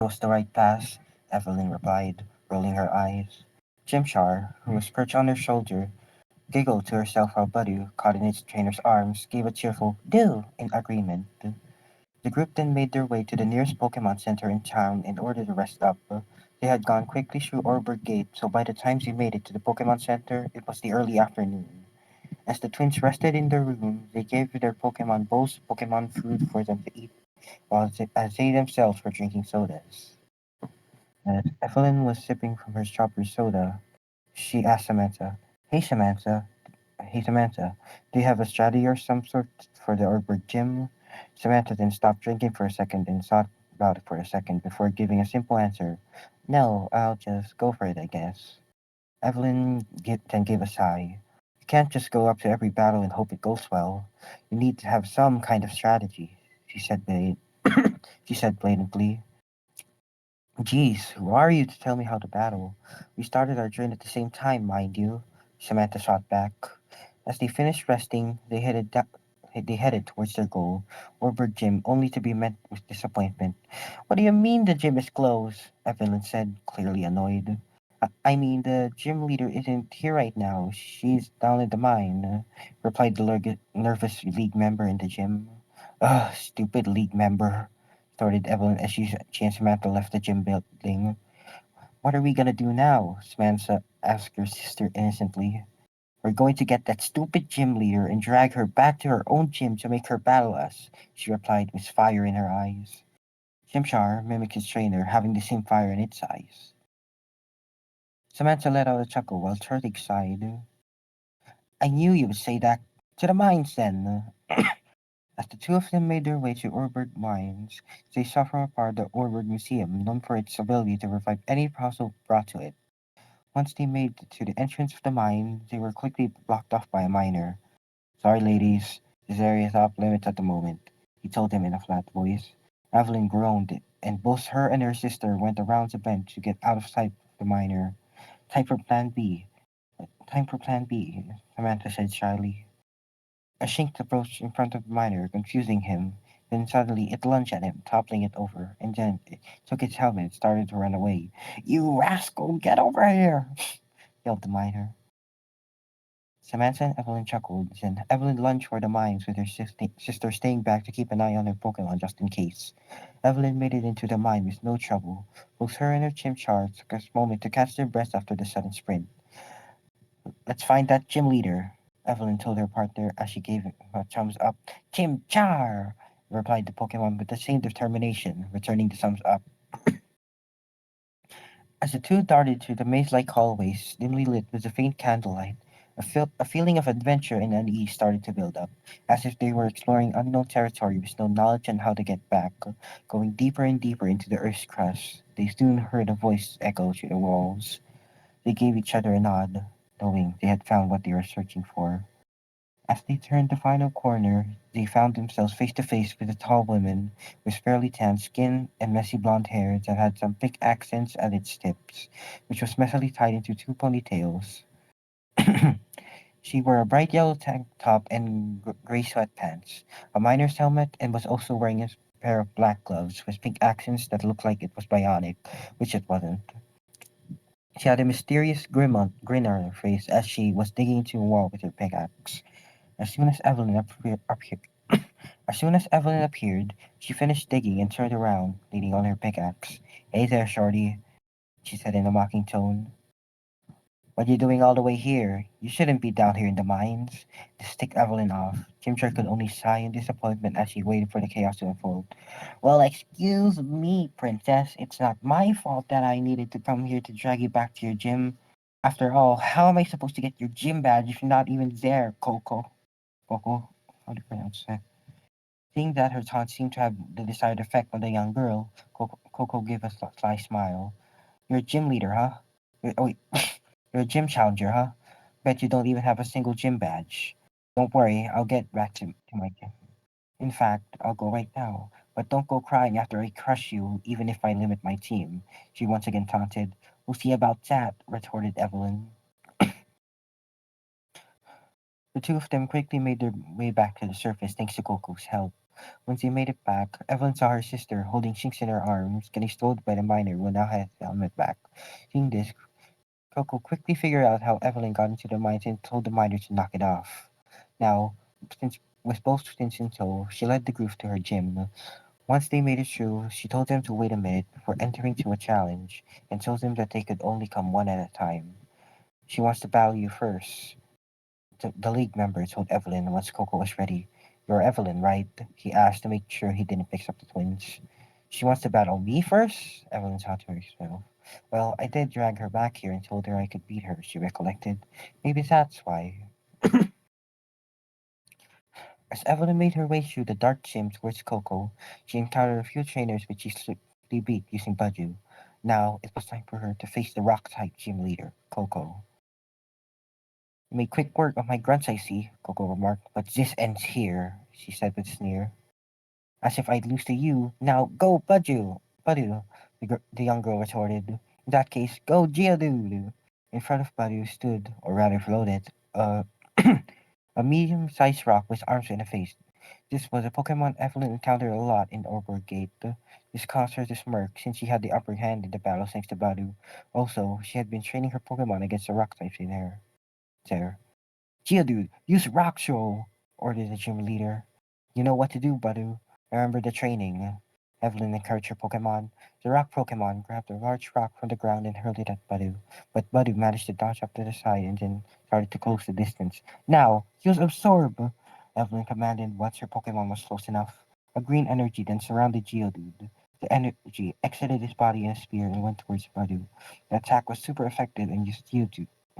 Goes the right path, Evelyn replied, rolling her eyes. Jimchar, who was perched on her shoulder, giggled to herself while Buddy, caught in its trainer's arms, gave a cheerful "do" in agreement. The group then made their way to the nearest Pokemon Center in town in order to rest up. They had gone quickly through Orbert Gate, so by the time they made it to the Pokemon Center, it was the early afternoon. As the twins rested in their room, they gave their Pokemon bowls Pokemon food for them to eat, as they themselves were drinking sodas. As Evelyn was sipping from her strawberry soda, she asked Samantha, Hey Samantha, do you have a strategy or some sort for the Orbit gym?" Samantha then stopped drinking for a second and thought about it for a second before giving a simple answer. No, I'll just go for it, I guess. Then gave a sigh. You can't just go up to every battle and hope it goes well. You need to have some kind of strategy, she said, she said blatantly. Geez, who are you to tell me how to battle? We started our journey at the same time, mind you, Samantha shot back. As they finished resting, they headed towards their goal, Orbit Gym, only to be met with disappointment. What do you mean the gym is closed? Evelyn said, clearly annoyed. I mean, the gym leader isn't here right now. She's down in the mine, replied the nervous league member in the gym. Ugh, stupid league member, started Evelyn as she and Samantha left the gym building. What are we gonna do now? Samantha asked her sister innocently. We're going to get that stupid gym leader and drag her back to her own gym to make her battle us, she replied with fire in her eyes. Shimshar mimicked his trainer, having the same fire in its eyes. Samantha let out a chuckle while Turtic sighed. I knew you would say that. To the mines then. As the two of them made their way to Orbit Mines, they saw from afar the Orbit Museum, known for its ability to revive any puzzle brought to it. Once they made it to the entrance of the mine, they were quickly blocked off by a miner. Sorry, ladies, this area is off limits at the moment, he told them in a flat voice. Evelyn groaned, and both her and her sister went around the bend to get out of sight of the miner. Time for plan B. Time for plan B, Samantha said shyly. A Shink approached in front of the miner, confusing him. Then suddenly it lunged at him, toppling it over, and then it took its helmet and started to run away. You rascal, get over here! yelled the miner. Samantha and Evelyn chuckled, and Evelyn lunged for the mines with her sister staying back to keep an eye on her Pokemon just in case. Evelyn made it into the mine with no trouble. Both her and her Chimchar took a moment to catch their breath after the sudden sprint. Let's find that gym leader, Evelyn told her partner as she gave him a thumbs up. Chimchar! replied the Pokemon with the same determination, returning the thumbs up. As the two darted through the maze-like hallways, dimly lit with a faint candlelight, a feeling of adventure and unease started to build up, as if they were exploring unknown territory with no knowledge on how to get back. Going deeper and deeper into the earth's crust, they soon heard a voice echo through the walls. They gave each other a nod, knowing they had found what they were searching for. As they turned the final corner, they found themselves face to face with a tall woman with fairly tanned skin and messy blonde hair that had some pink accents at its tips, which was messily tied into two ponytails. She wore a bright yellow tank top and gray sweatpants, a miner's helmet, and was also wearing a pair of black gloves with pink accents that looked like it was bionic, which it wasn't. She had a mysterious grin on her face as she was digging into a wall with her pickaxe. As soon as as soon as Evelyn appeared, she finished digging and turned around, leaning on her pickaxe. Hey there, shorty, she said in a mocking tone. What are you doing all the way here? You shouldn't be down here in the mines. To ticked Evelyn off. Jimcher could only sigh in disappointment as she waited for the chaos to unfold. Well, excuse me, princess. It's not my fault that I needed to come here to drag you back to your gym. After all, how am I supposed to get your gym badge if you're not even there, Coco? Coco? How do you pronounce that? Seeing that her taunt seemed to have the desired effect on the young girl, Coco gave a sly smile. You're a gym leader, huh? Oh, wait. You're a gym challenger, huh? Bet you don't even have a single gym badge. Don't worry, I'll get back to my gym. In fact, I'll go right now. But don't go crying after I crush you, even if I limit my team. She once again taunted. We'll see about that, retorted Evelyn. The two of them quickly made their way back to the surface thanks to Coco's help. Once they made it back, Evelyn saw her sister holding Shinx in her arms, getting scolded by the miner who now had his helmet back. Seeing this, Coco quickly figured out how Evelyn got into the mines and told the miner to knock it off. Now, since with both twins in tow, she led the group to her gym. Once they made it through, she told them to wait a minute before entering to a challenge, and told them that they could only come one at a time. She wants to battle you first. The league member told Evelyn once Coco was ready. You're Evelyn, right? He asked to make sure he didn't mix up the twins. She wants to battle me first? Evelyn thought to herself. Well, I did drag her back here and told her I could beat her, she recollected. Maybe that's why. As Evelyn made her way through the dark gym towards Coco, she encountered a few trainers which she swiftly beat using Baju. Now it was time for her to face the rock-type gym leader, Coco. You made quick work of my grunts, I see, Coco remarked, but this ends here, she said with a sneer. As if I'd lose to you. Now go, Baju! Badu, the young girl retorted. In that case, go, Geodude! In front of Badu stood, or rather floated, a medium-sized rock with arms and a face. This was a Pokemon Evelyn encountered a lot in Orberg Gate. This caused her to smirk, since she had the upper hand in the battle thanks to Badu. Also, she had been training her Pokemon against the rock types in there. Geodude, use Rock Show, ordered the gym leader. You know what to do, Badu. Remember the training. Evelyn encouraged her Pokemon. The rock Pokemon grabbed a large rock from the ground and hurled it at Badu, but Badu managed to dodge up to the side and then started to close the distance. Now, use Absorb! Evelyn commanded once her Pokemon was close enough. A green energy then surrounded Geodude. The energy exited his body in a spear and went towards Badu. The attack was super effective and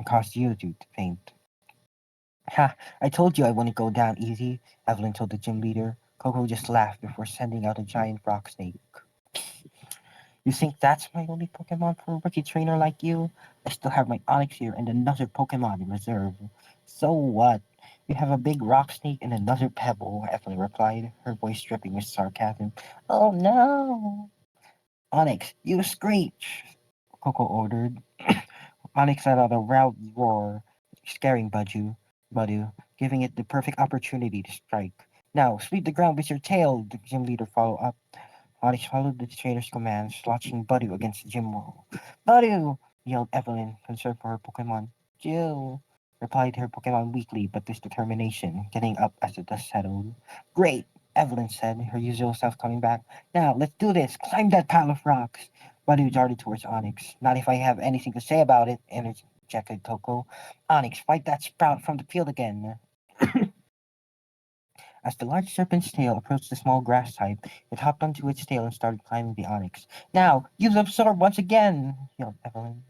caused Geodude to faint. Ha! I told you I wouldn't go down easy, Evelyn told the gym leader. Coco just laughed before sending out a giant rock snake. You think that's my only Pokemon for a rookie trainer like you? I still have my Onix here and another Pokemon in reserve. So what? You have a big rock snake and another pebble, Evelyn replied, her voice dripping with sarcasm. Oh no! Onix, you screech! Coco ordered. Onyx let out a loud roar, scaring Badu, giving it the perfect opportunity to strike. Now, sweep the ground with your tail, the gym leader followed up. Onyx followed the trainer's commands, launching Badu against the gym wall. Badu! Yelled Evelyn, concerned for her Pokemon. Jill! Replied her Pokemon weakly but with determination, getting up as the dust settled. Great! Evelyn said, her usual self coming back. Now, let's do this! Climb that pile of rocks! Badu darted towards Onyx. Not if I have anything to say about it, interjected Coco. Onyx, fight that sprout from the field again. As the large serpent's tail approached the small grass type, it hopped onto its tail and started climbing the Onyx. Now, use Absorb once again! Yelled Evelyn.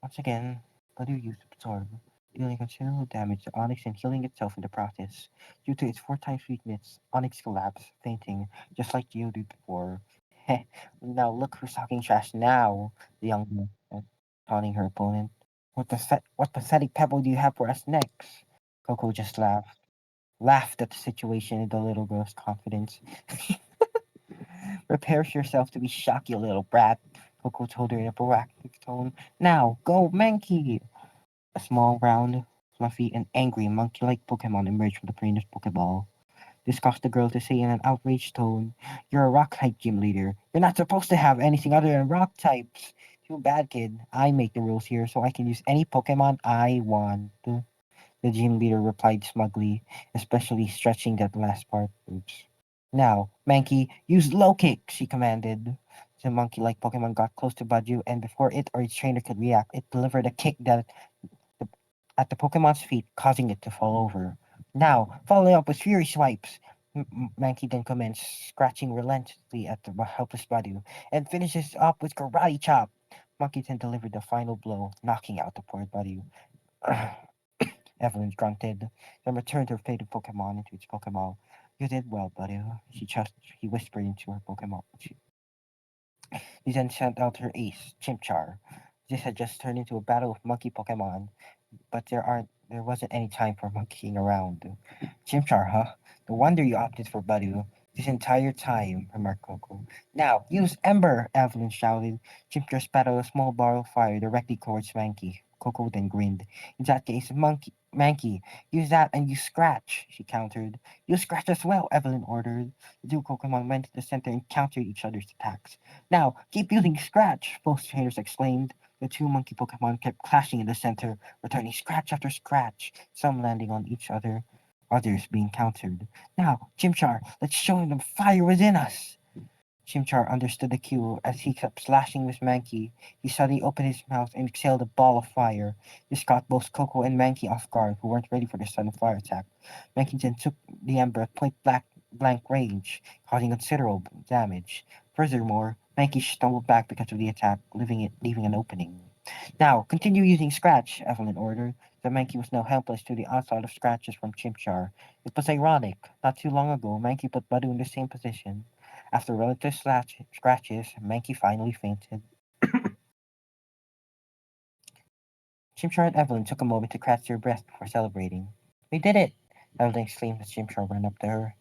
Once again, Badu used Absorb, dealing considerable damage to Onyx and healing itself in the process. Due to its 4 times weakness, Onyx collapsed, fainting, just like Geodude before. Heh, now look who's talking trash now, the young man said, taunting her opponent. What pathetic pebble do you have for us next? Coco just laughed at the situation in the little girl's confidence. Prepare yourself to be shocked, you little brat, Coco told her in a proactive tone. Now, go, Mankey! A small, round, fluffy, and angry monkey-like Pokemon emerged from the trainer's Pokeball. This caused the girl to say in an outraged tone, You're a rock type gym leader. You're not supposed to have anything other than rock types. Too bad, kid. I make the rules here so I can use any Pokemon I want. The gym leader replied smugly, especially stretching that last part. Oops. Now, Mankey, use low kick, she commanded. The monkey-like Pokemon got close to Badu, and before it or its trainer could react, it delivered a kick the, at the Pokemon's feet, causing it to fall over. Now, following up with Fury Swipes, Mankey then commenced, scratching relentlessly at the helpless Badu, and finishes up with Karate Chop. Monkey then delivered the final blow, knocking out the poor Badu. Evelyn grunted, then returned her fated Pokemon into its Pokeball. You did well, buddy. He whispered into her Pokemon. He then sent out her ace, Chimchar. This had just turned into a battle of monkey Pokemon, but there wasn't any time for monkeying around. Chimchar, huh? No wonder you opted for Badu. This entire time, remarked Coco. Now, use Ember, Evelyn shouted. Chimchar spat out a small ball of fire directly towards Mankey. Coco then grinned. In that case, Mankey, use that and you scratch, she countered. You scratch as well, Evelyn ordered. The two Pokemon went to the center and countered each other's attacks. Now, keep using scratch, both trainers exclaimed. The two monkey Pokemon kept clashing in the center, returning scratch after scratch, some landing on each other, others being countered. Now, Chimchar, let's show him the fire within us. Chimchar understood the cue. As he kept slashing with Mankey, he suddenly opened his mouth and exhaled a ball of fire. This caught both Coco and Mankey off guard, who weren't ready for the sudden fire attack. Mankey then took the ember at blank range, causing considerable damage. Furthermore, Mankey stumbled back because of the attack, leaving an opening. Now, continue using Scratch, Evelyn ordered. The Mankey was now helpless to the onslaught of scratches from Chimchar. It was ironic. Not too long ago, Mankey put Badu in the same position. After relative scratches, Mankey finally fainted. Chimchar and Evelyn took a moment to catch their breath before celebrating. We did it! Evelyn exclaimed as Chimchar ran up to her,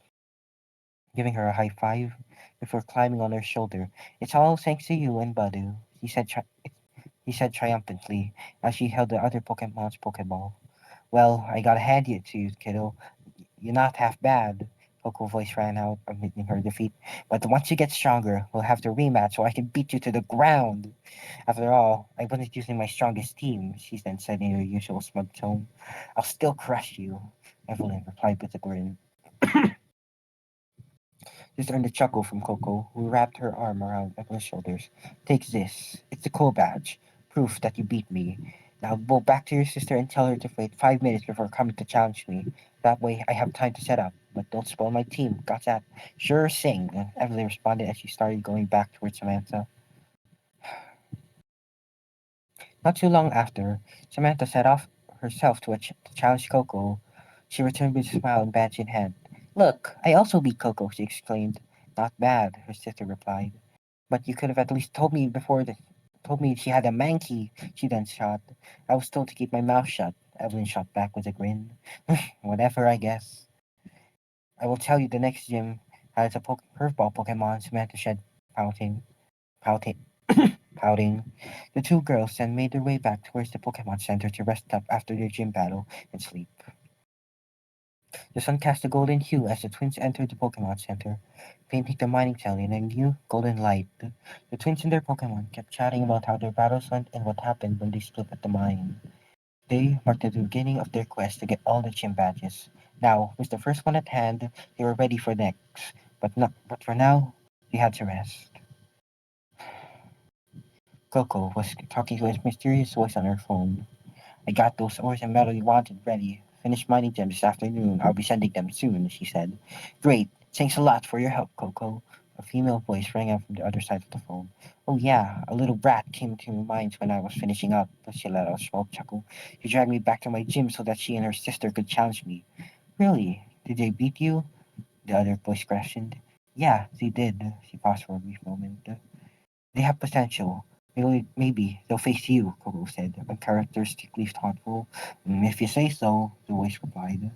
giving her a high five before climbing on her shoulder. It's all thanks to you and Badu, he said triumphantly as she held the other Pokemon's Pokeball. Well, I gotta hand it to you, kiddo. You're not half bad. Coco's voice ran out, admitting her defeat. But once you get stronger, we'll have to rematch so I can beat you to the ground. After all, I wasn't using my strongest team, she then said in her usual smug tone. I'll still crush you, Evelyn replied with a grin. This earned a chuckle from Coco, who wrapped her arm around Evelyn's shoulders. Take this. It's the cool badge. Proof that you beat me. Now go back to your sister and tell her to wait 5 minutes before coming to challenge me. That way I have time to set up. But don't spoil my team. Got that? Sure thing, Evelyn responded as she started going back towards Samantha. Not too long after, Samantha set off herself to challenge Coco. She returned with a smile and badge in hand. Look, I also beat Coco, she exclaimed. Not bad, her sister replied. But you could have at least told me she had a Mankey, she then shot. I was told to keep my mouth shut. Evelyn shot back with a grin. Whatever, I guess. I will tell you the next gym has a curveball Pokemon, Samantha said, pouting. Pouting. Pouting. The two girls then made their way back towards the Pokemon Center to rest up after their gym battle and sleep. The sun cast a golden hue as the twins entered the Pokemon Center, painting the mining town in a new golden light. The twins and their Pokemon kept chatting about how their battles went and what happened when they split at the mine. They marked the beginning of their quest to get all the gym badges. Now, with the first one at hand, they were ready for next. But for now, they had to rest. Coco was talking to his mysterious voice on her phone. I got those ores and metal you wanted ready. Finished mining them this afternoon. I'll be sending them soon, she said. Great. Thanks a lot for your help, Coco. A female voice rang out from the other side of the phone. Oh yeah, a little brat came to mind when I was finishing up, she let out a small chuckle. She dragged me back to my gym so that she and her sister could challenge me. Really? Did they beat you? The other voice questioned. Yeah, they did. She paused for a brief moment. They have potential. Maybe they'll face you, Coco said, uncharacteristically thoughtful. If you say so, the voice replied.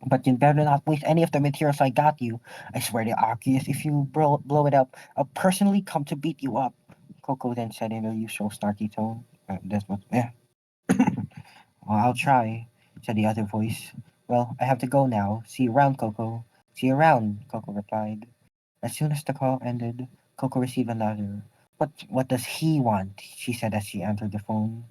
But you better not waste any of the materials I got you. I swear to Arceus, if you blow it up, I'll personally come to beat you up. Coco then said in her usual snarky tone. That's what, yeah. Well, I'll try, said the other voice. Well, I have to go now. See you around, Coco. See you around, Coco replied. As soon as the call ended, Coco received another. What does he want? She said as she answered the phone.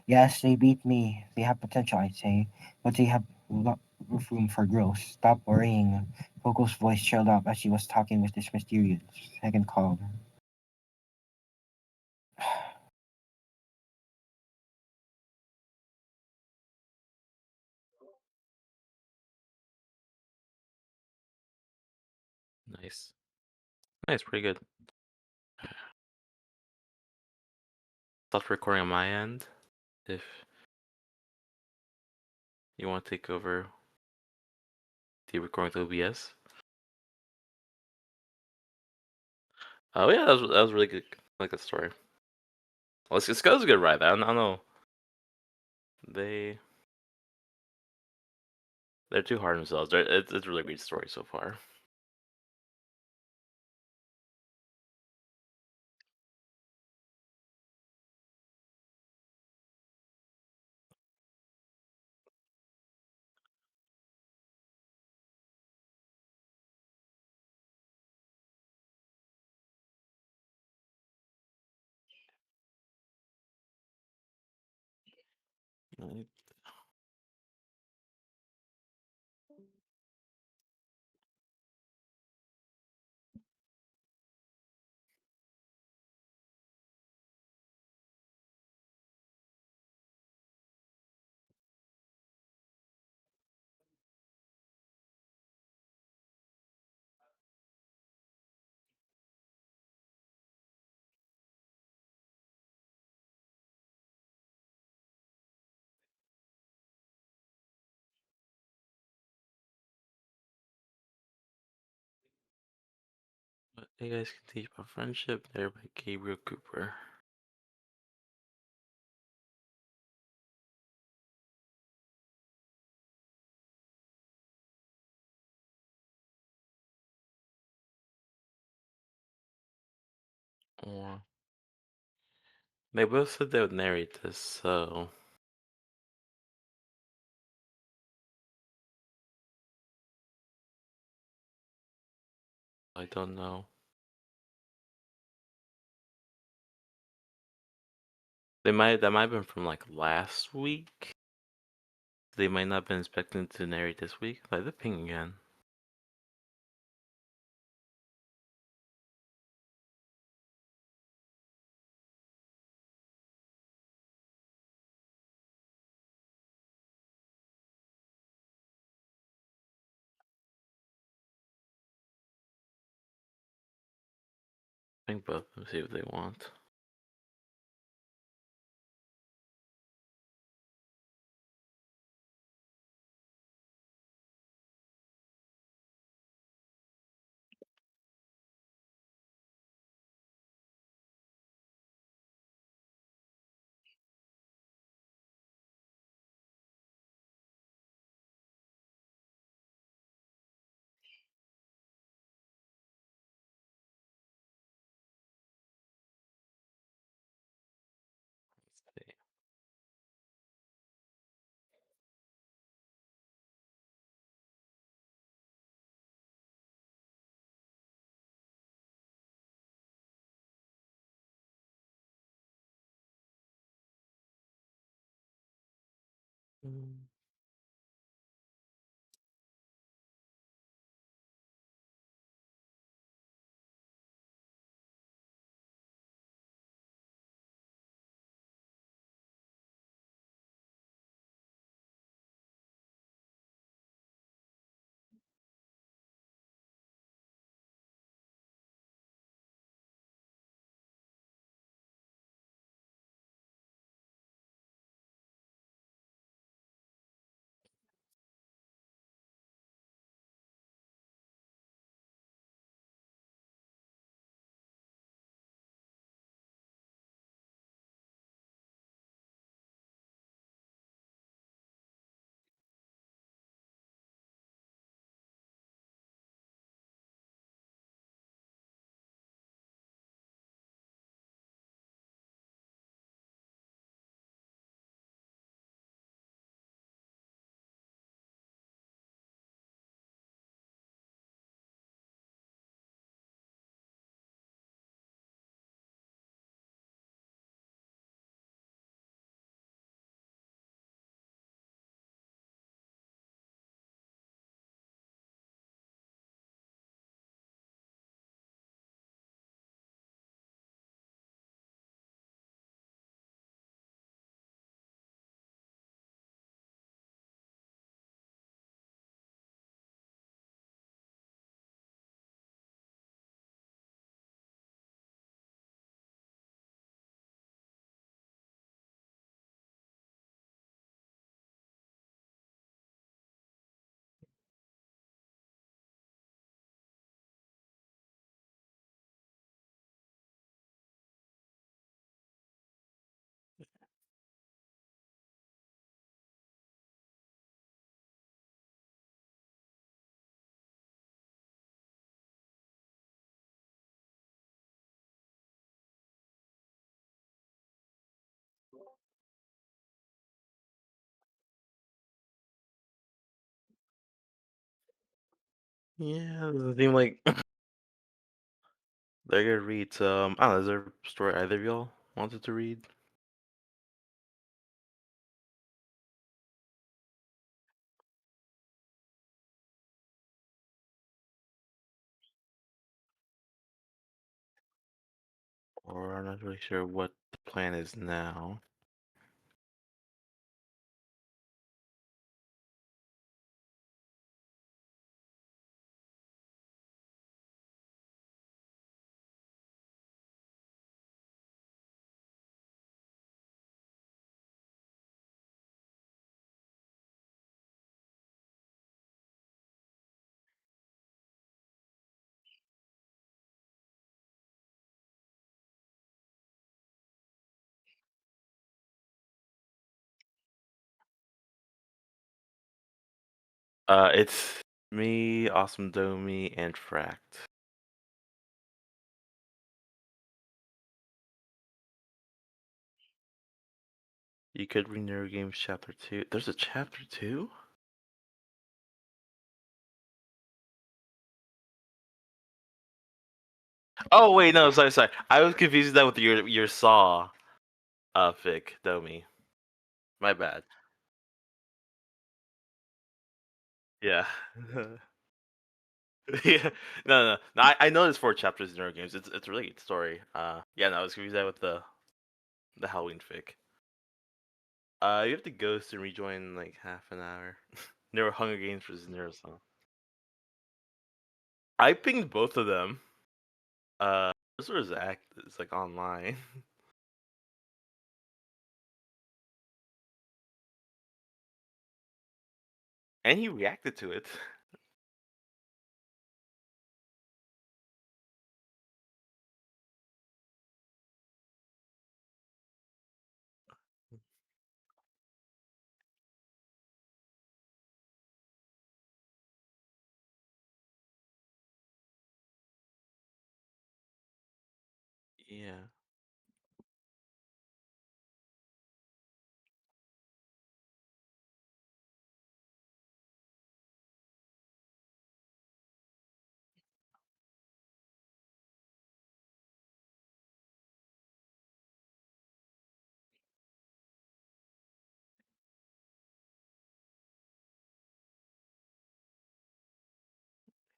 Yes, they beat me. They have potential, I'd say, but they have room for growth. Stop worrying. Coco's voice trailed up as she was talking with this mysterious second caller. Nice. Nice, pretty good. Stopped recording on my end. If you want to take over the recording with OBS. Oh yeah, that was really good. I like that story. Well, it's a good ride. I don't know. They're too hard on themselves. It's a really great story so far. Right. What you guys can teach about friendship there by Gabriel Cooper. Or they both said they would narrate this, so I don't know. That might have been from like last week. They might not have been expecting to narrate this week. Like the ping again. I think both of them see what they want. Let's see. Mm. Yeah, does it seem like they're gonna read I don't know, is there a story either of y'all wanted to read? or I'm not really sure what the plan is now. It's me, Awesome Domi, and Fract. You could read Neurogames Chapter 2. There's a Chapter 2? Oh wait, no, sorry. I was confusing that with your Saw fic, Domi. My bad. Yeah. Yeah. No. I know there's 4 chapters in Neurogames. It's a really good story. Yeah, no, I was confused that with the Halloween fic. You have to ghost and rejoin in like half an hour. Neuro Hunger Games versus Neuro-sama. I pinged both of them. This was act is like online. And he reacted to it. Yeah.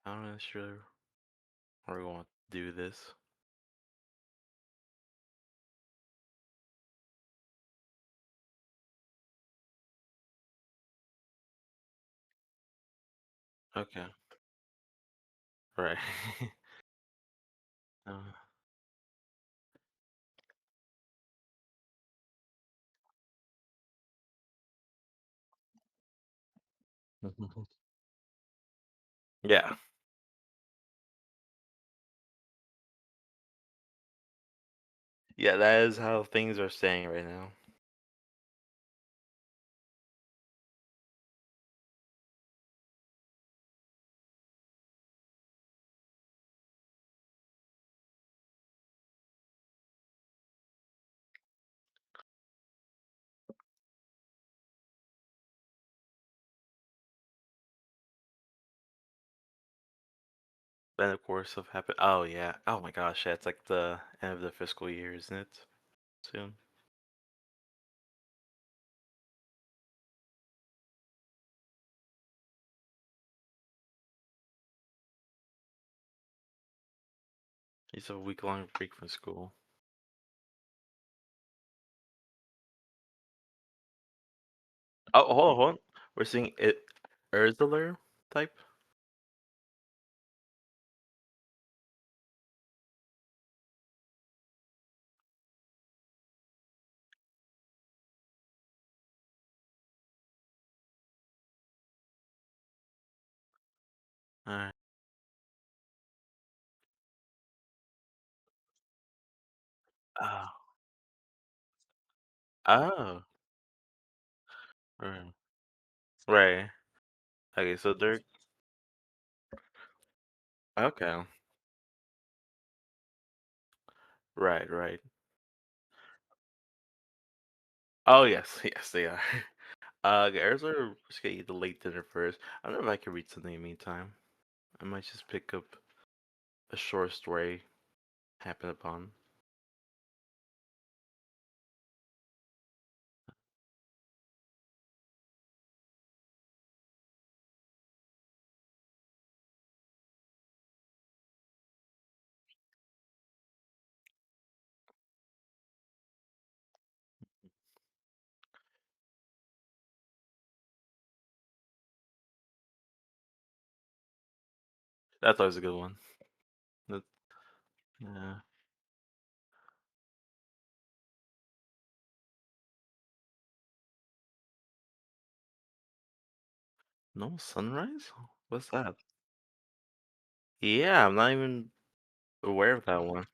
I'm not sure how we want to do this. Okay. Right. uh, yeah. Yeah, that is how things are staying right now. Then of course stuff happened. Oh yeah. Oh my gosh, yeah, it's like the end of the fiscal year, isn't it? Soon. He's a week-long break from school. Oh, hold on. We're seeing it Urzler type. Alright. Oh. Oh. Right. Right. Okay, so they're okay. Right. Oh yes, yes they are. Arizona just get you the late dinner first. I don't know if I can read something in the meantime. I might just pick up a short story happen upon. That's always a good one. That, yeah. No sunrise? What's that? Yeah, I'm not even aware of that one.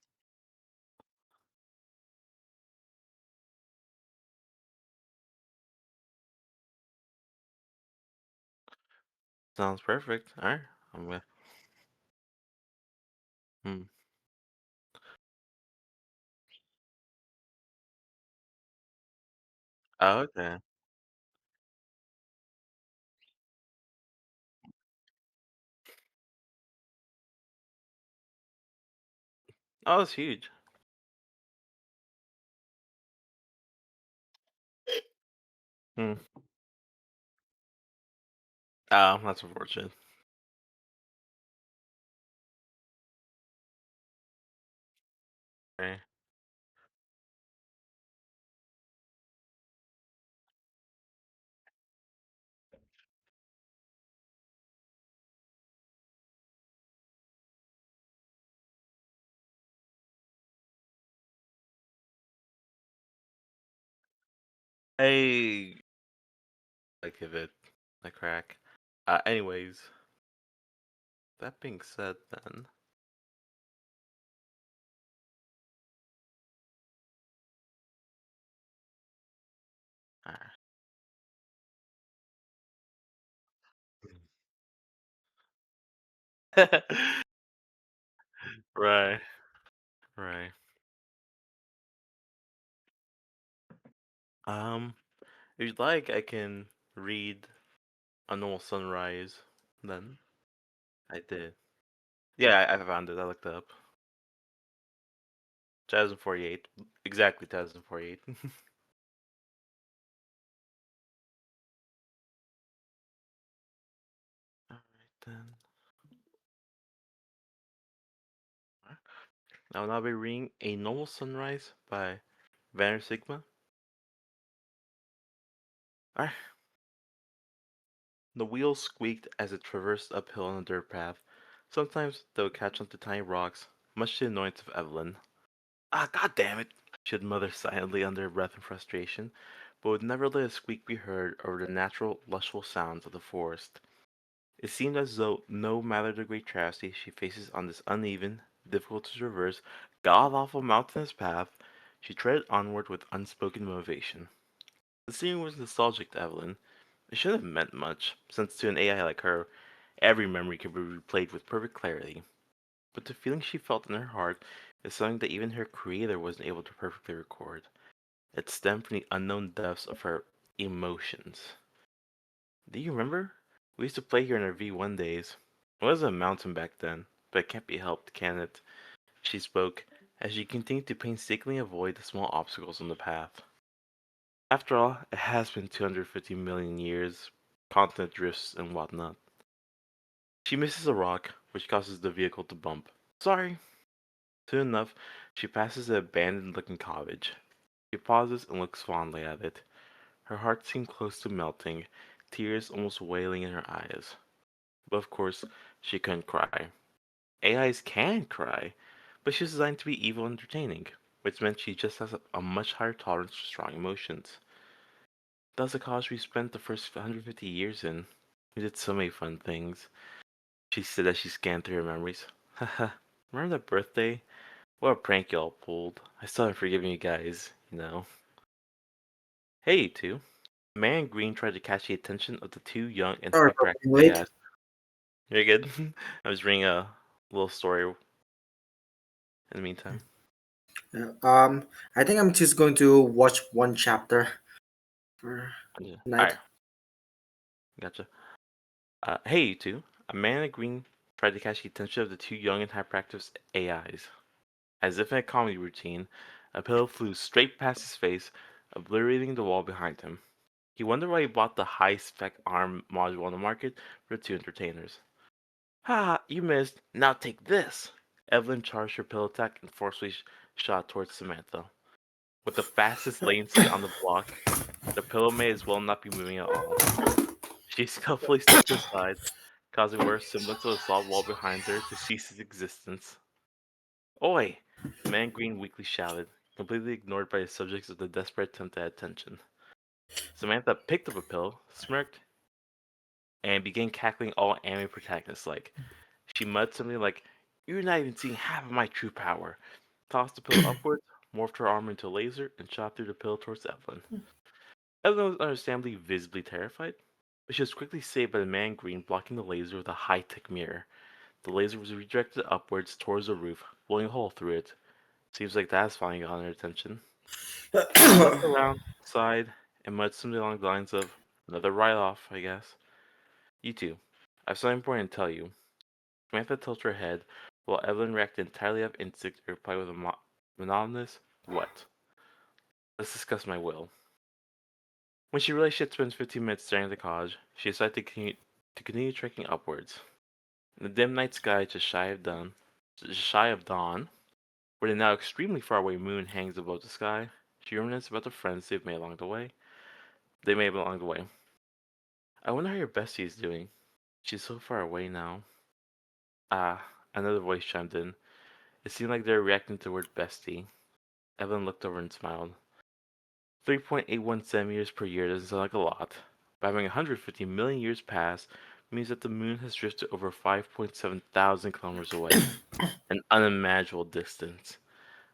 Sounds perfect. All right, I'm with. Hmm. Oh, okay. Oh, it's huge. Hmm. Oh, that's unfortunate. Okay. Hey, I give it a crack. Anyways, that being said, then. Alright. Right, right. Um, if you'd like, I can read A Normal Sunrise. Then I did. Yeah, I found it. I looked it up. 2048. Exactly 2048. Alright then. Alright. I will now be reading A Normal Sunrise by vanorsigma. Alright. The wheels squeaked as it traversed uphill on a dirt path. Sometimes they would catch onto tiny rocks, much to the annoyance of Evelyn. Ah, god damn it! She'd mutter silently under her breath in frustration, but would never let a squeak be heard over the natural, lustful sounds of the forest. It seemed as though, no matter the great travesty she faces on this uneven, difficult to traverse, god-awful mountainous path, she treaded onward with unspoken motivation. The scene was nostalgic to Evelyn. It shouldn't have meant much, since to an AI like her, every memory could be replayed with perfect clarity. But the feeling she felt in her heart is something that even her creator wasn't able to perfectly record. It stemmed from the unknown depths of her emotions. Do you remember? We used to play here in our V1 days. It was a mountain back then, but it can't be helped, can it? She spoke, as she continued to painstakingly avoid the small obstacles on the path. After all, it has been 250 million years, continent drifts and whatnot. She misses a rock, which causes the vehicle to bump. Sorry. Soon enough, she passes an abandoned looking cottage. She pauses and looks fondly at it. Her heart seemed close to melting, tears almost wailing in her eyes. But of course, she couldn't cry. AIs can cry, but she's designed to be evil and entertaining, which meant she just has a much higher tolerance for strong emotions. That's the cause we spent the first 150 years in. We did so many fun things. She said as she scanned through her memories. Haha, remember that birthday? What a prank y'all pulled. I still haven't forgiven you guys, you know. Hey, you two. The man in green tried to catch the attention of the two young and Sorry for hyperactive being late. AIs. You're good? I was reading a little story in the meantime. Yeah, I think I'm just going to watch one chapter for Yeah. tonight. Alright, gotcha. Hey, you two. A man in green tried to catch the attention of the two young and hyperactive AIs. As if in a comedy routine, a pillow flew straight past his face, obliterating the wall behind him. He wondered why he bought the high-spec ARM module on the market for the two entertainers. Ha! You missed. Now take this! Evelyn charged her pillow attack and forcefully shot towards Samantha. With the fastest latency on the block, the pillow may as well not be moving at all. She skillfully stepped aside, causing whatever semblance of a solid wall behind her to cease its existence. Oi! The man green weakly shouted, completely ignored by his subjects of the desperate attempt at attention. Samantha picked up a pill, smirked, and began cackling all anime protagonists like. She muttered something like, "You're not even seeing half of my true power," tossed the pill upwards, morphed her arm into a laser, and shot through the pill towards Evelyn. Evelyn was understandably visibly terrified, but she was quickly saved by the man green blocking the laser with a high-tech mirror. The laser was redirected upwards towards the roof, blowing a hole through it. Seems like that's finally gotten her attention. She looked around, sighed, and muttered something along the lines of, "Another write-off, I guess." "You two, I have something important to tell you." Samantha tilted her head, while Evelyn reacted entirely out of instinct and replied with a monotonous, "What?" "Let's discuss my will." When she realized she had spent 15 minutes staring at the cottage, she decided to continue trekking upwards. In the dim night sky just shy of dawn, where the now extremely far away moon hangs above the sky, she reminisced about the friends they've made along the way. "I wonder how your bestie is doing. She's so far away now." Ah, another voice chimed in. It seemed like they were reacting to the word bestie. Evelyn looked over and smiled. 3.81 centimeters per year doesn't sound like a lot, but having 150 million years pass means that the moon has drifted over 5.7 thousand kilometers away, an unimaginable distance,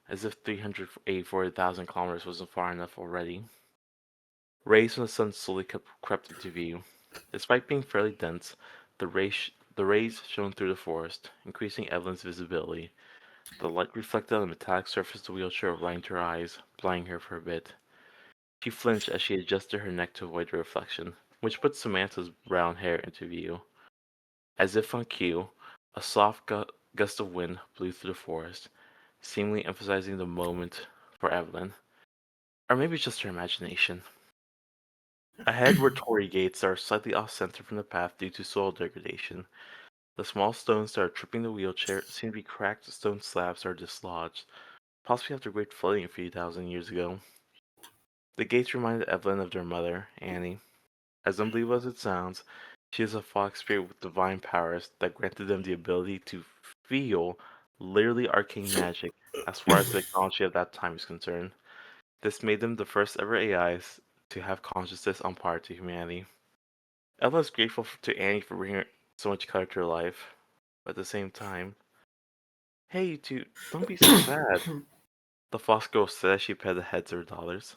as if 384,000 kilometers wasn't far enough already. Rays from the sun slowly crept into view. Despite being fairly dense, the rays shone through the forest, increasing Evelyn's visibility. The light reflected on the metallic surface of the wheelchair right into her eyes, blinding her for a bit. She flinched as she adjusted her neck to avoid the reflection, which put Samantha's brown hair into view. As if on cue, a soft gust of wind blew through the forest, seemingly emphasizing the moment for Evelyn. Or maybe it's just her imagination. Ahead were torii gates that are slightly off-center from the path due to soil degradation. The small stones that are tripping the wheelchair seem to be cracked stone slabs that are dislodged, possibly after great flooding a few thousand years ago. The gates reminded Evelyn of their mother, Annie. As unbelievable as it sounds, she is a fox spirit with divine powers that granted them the ability to feel literally arcane magic as far as the technology of that time is concerned. This made them the first ever AIs to have consciousness on par to humanity. Ella is grateful to Annie for bringing so much color to her life, but at the same time, "Hey, you two, don't be so sad," the fox girl said as she petted the heads of her daughters.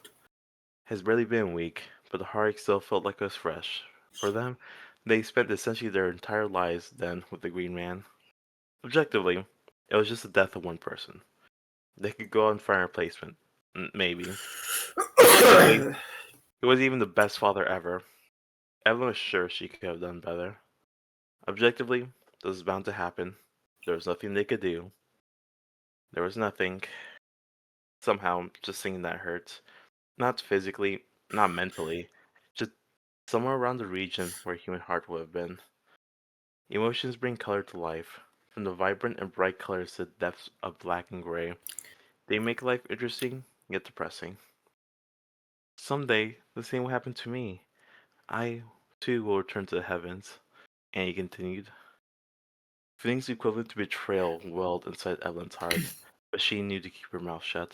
Has barely been a week, but the heartache still felt like it was fresh. For them, they spent essentially their entire lives then with the Green Man. Objectively, it was just the death of one person. They could go out and find a replacement. Maybe. Objectively, he was even the best father ever. Evelyn was sure she could have done better. Objectively, this was bound to happen. There was nothing they could do. There was nothing. Somehow, just saying that hurts. Not physically, not mentally, just somewhere around the region where a human heart would have been. Emotions bring color to life, from the vibrant and bright colors to the depths of black and gray. They make life interesting, yet depressing. Someday, the same will happen to me. I, too, will return to the heavens. And he continued. Feelings equivalent to betrayal welled inside Evelyn's heart, but she knew to keep her mouth shut.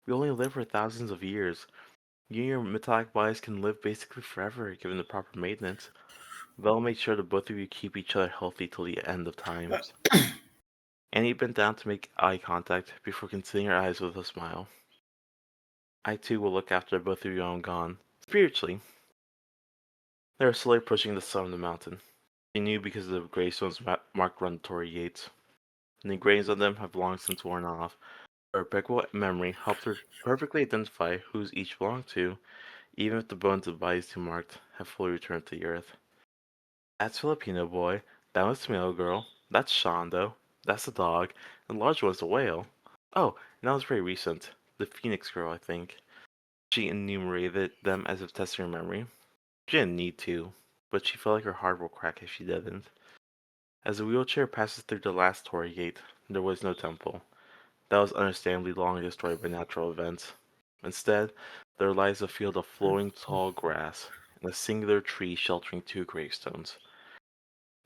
We only live for thousands of years. You and your metallic bodies can live basically forever, given the proper maintenance. They'll make sure that both of you keep each other healthy till the end of times. Annie bent down to make eye contact before concealing her eyes with a smile. I too will look after both of you when I'm gone. Spiritually. They were slowly approaching the summit of the mountain. She knew because of the gravestones marked around the torii gates. And the engravings on them have long since worn off. Her impeccable memory helped her perfectly identify whose each belonged to, even if the bones of bodies who marked have fully returned to the earth. That's Filipino boy. That was Tomato girl. That's Shondo. That's the dog. And the large one's the whale. Oh, and that was very recent. The Phoenix girl, I think. She enumerated them as if testing her memory. She didn't need to, but she felt like her heart would crack if she didn't. As the wheelchair passes through the last torii gate, there was no temple. That was understandably long destroyed by natural events. Instead, there lies a field of flowing tall grass, and a singular tree sheltering two gravestones.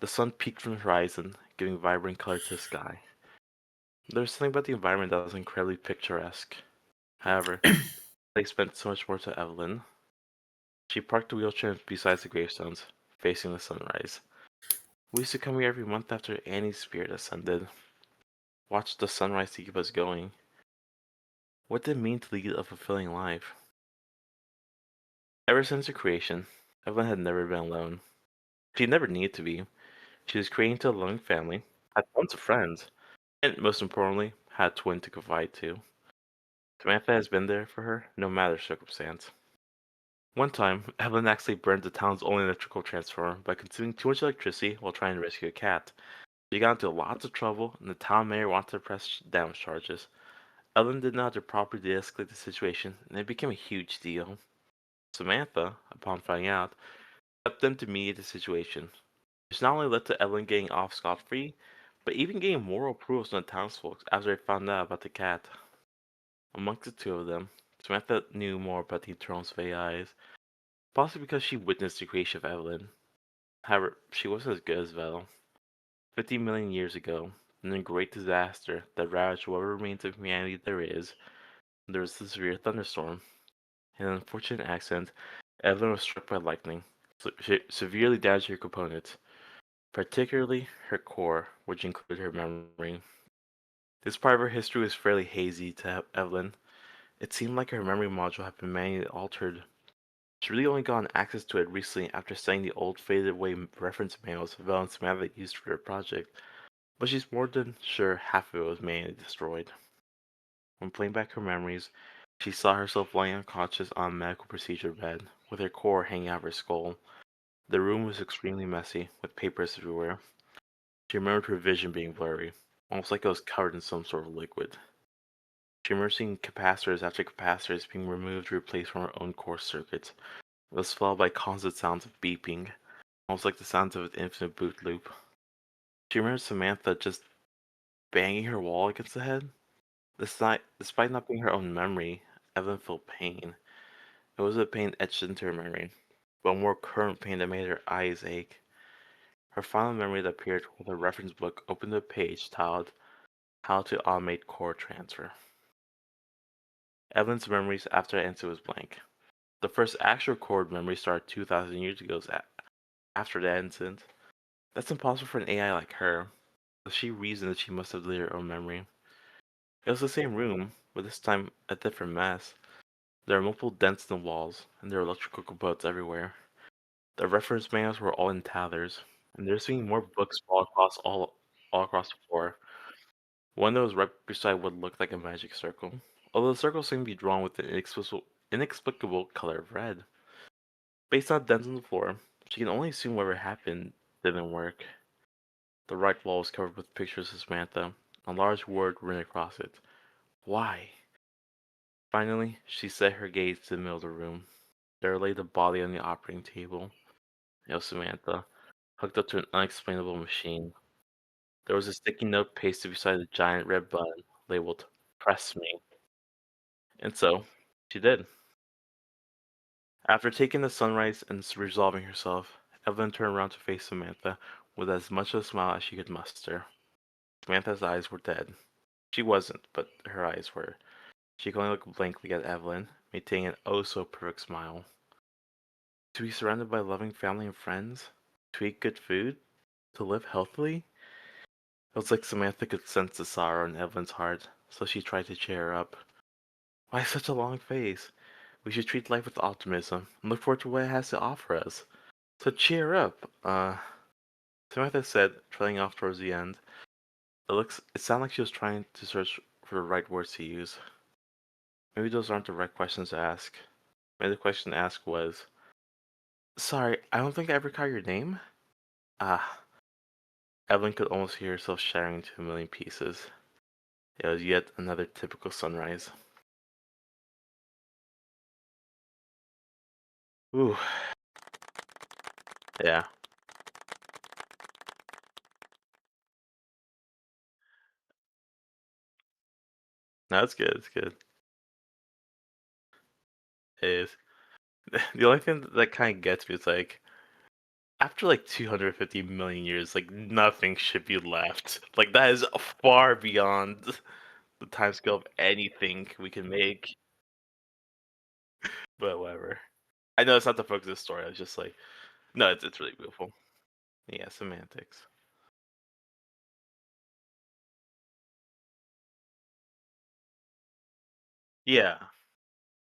The sun peaked from the horizon, giving vibrant color to the sky. There was something about the environment that was incredibly picturesque. However, they spent so much more to Evelyn. She parked the wheelchair beside the gravestones, facing the sunrise. We used to come here every month after Annie's spirit ascended. Watch the sunrise to keep us going. What did it mean to lead a fulfilling life? Ever since her creation, Evelyn had never been alone. She never needed to be. She was created into a loving family, had tons of friends, and most importantly, had a twin to confide to. Samantha has been there for her, no matter circumstance. One time, Evelyn accidentally burned the town's only electrical transformer by consuming too much electricity while trying to rescue a cat. She got into lots of trouble, and the town mayor wanted to press damage charges. Ellen did not know how to properly de-escalate the situation, and it became a huge deal. Samantha, upon finding out, stepped in to mediate the situation. This not only led to Ellen getting off scot-free, but even getting moral approval from the townsfolk after they found out about the cat. Amongst the two of them, Samantha knew more about the Eternal's eyes, possibly because she witnessed the creation of Evelyn. However, she wasn't as good as Vel. 50 million years ago, in a great disaster that ravaged whatever remains of humanity there was a severe thunderstorm. In an unfortunate accident, Evelyn was struck by lightning, severely damaging her components, particularly her core, which included her memory. This part of her history was fairly hazy to Evelyn. It seemed like her memory module had been manually altered. She really only gotten access to it recently after studying the old faded away reference manuals Vel and Samantha used for their project, but she's more than sure half of it was manually destroyed. When playing back her memories, she saw herself lying unconscious on a medical procedure bed, with her core hanging out of her skull. The room was extremely messy, with papers everywhere. She remembered her vision being blurry, almost like it was covered in some sort of liquid. She remembered seeing capacitors after capacitors being removed to replace from her own core circuits. It was followed by constant sounds of beeping, almost like the sounds of an infinite boot loop. She remembered Samantha just banging her wall against the head. Despite not being her own memory, Evelyn felt pain. It was a pain etched into her memory, but a more current pain that made her eyes ache. Her final memory that appeared with a reference book opened to a page titled How to Automate Core Transfer. Evelyn's memories after that incident was blank. The first actual core memory started 2,000 years ago after that incident. That's impossible for an AI like her. So she reasoned that she must have deleted her own memory. It was the same room, but this time a different mess. There are multiple dents in the walls, and there are electrical components everywhere. The reference manuals were all in tatters, and there's being more books all across the floor. One that was right beside what looked like a magic circle, although the circle seemed to be drawn with an inexplicable color of red. Based on dents on the floor, she can only assume whatever happened didn't work. The right wall was covered with pictures of Samantha, a large word written across it. Why? Finally, she set her gaze to the middle of the room. There lay the body on the operating table. It was Samantha, hooked up to an unexplainable machine. There was a sticky note pasted beside the giant red button labeled Press Me. And so, she did. After taking the sunrise and resolving herself, Evelyn turned around to face Samantha with as much of a smile as she could muster. Samantha's eyes were dead. She wasn't, but her eyes were. She could only look blankly at Evelyn, maintaining an oh so perfect smile. To be surrounded by loving family and friends? To eat good food? To live healthily? It was like Samantha could sense the sorrow in Evelyn's heart, so she tried to cheer her up. Why such a long face? We should treat life with optimism and look forward to what it has to offer us. So cheer up, Samantha said, trailing off towards the end. It sounded like she was trying to search for the right words to use. Maybe those aren't the right questions to ask. Maybe the question to ask was, sorry, I don't think I ever caught your name? Ah, Evelyn could almost hear herself shattering into a million pieces. It was yet another typical sunrise. Ooh, yeah. No, it's good, it's good. It is. The only thing that kind of gets me is like, after like 250 million years, like nothing should be left. Like that is far beyond the timescale of anything we can make. But whatever. I know it's not the focus of the story. I was just like, no, it's really beautiful. Yeah, semantics. Yeah,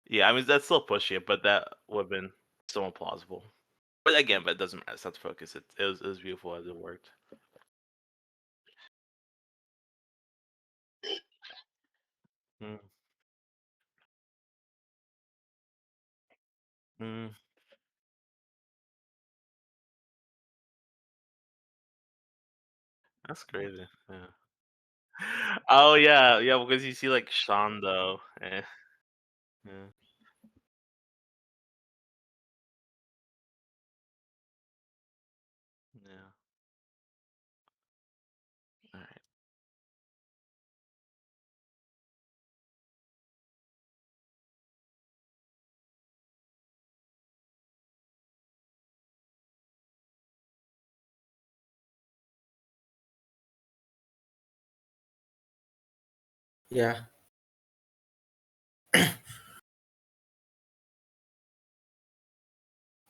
yeah. I mean, that's still pushing it, but that would have been somewhat plausible. But again, but it doesn't matter. It's not the focus. It was beautiful as it worked. Mm, mm, that's crazy. Yeah. Oh yeah, yeah. Because you see like Shondo. Yeah. Yeah. All right. Yeah.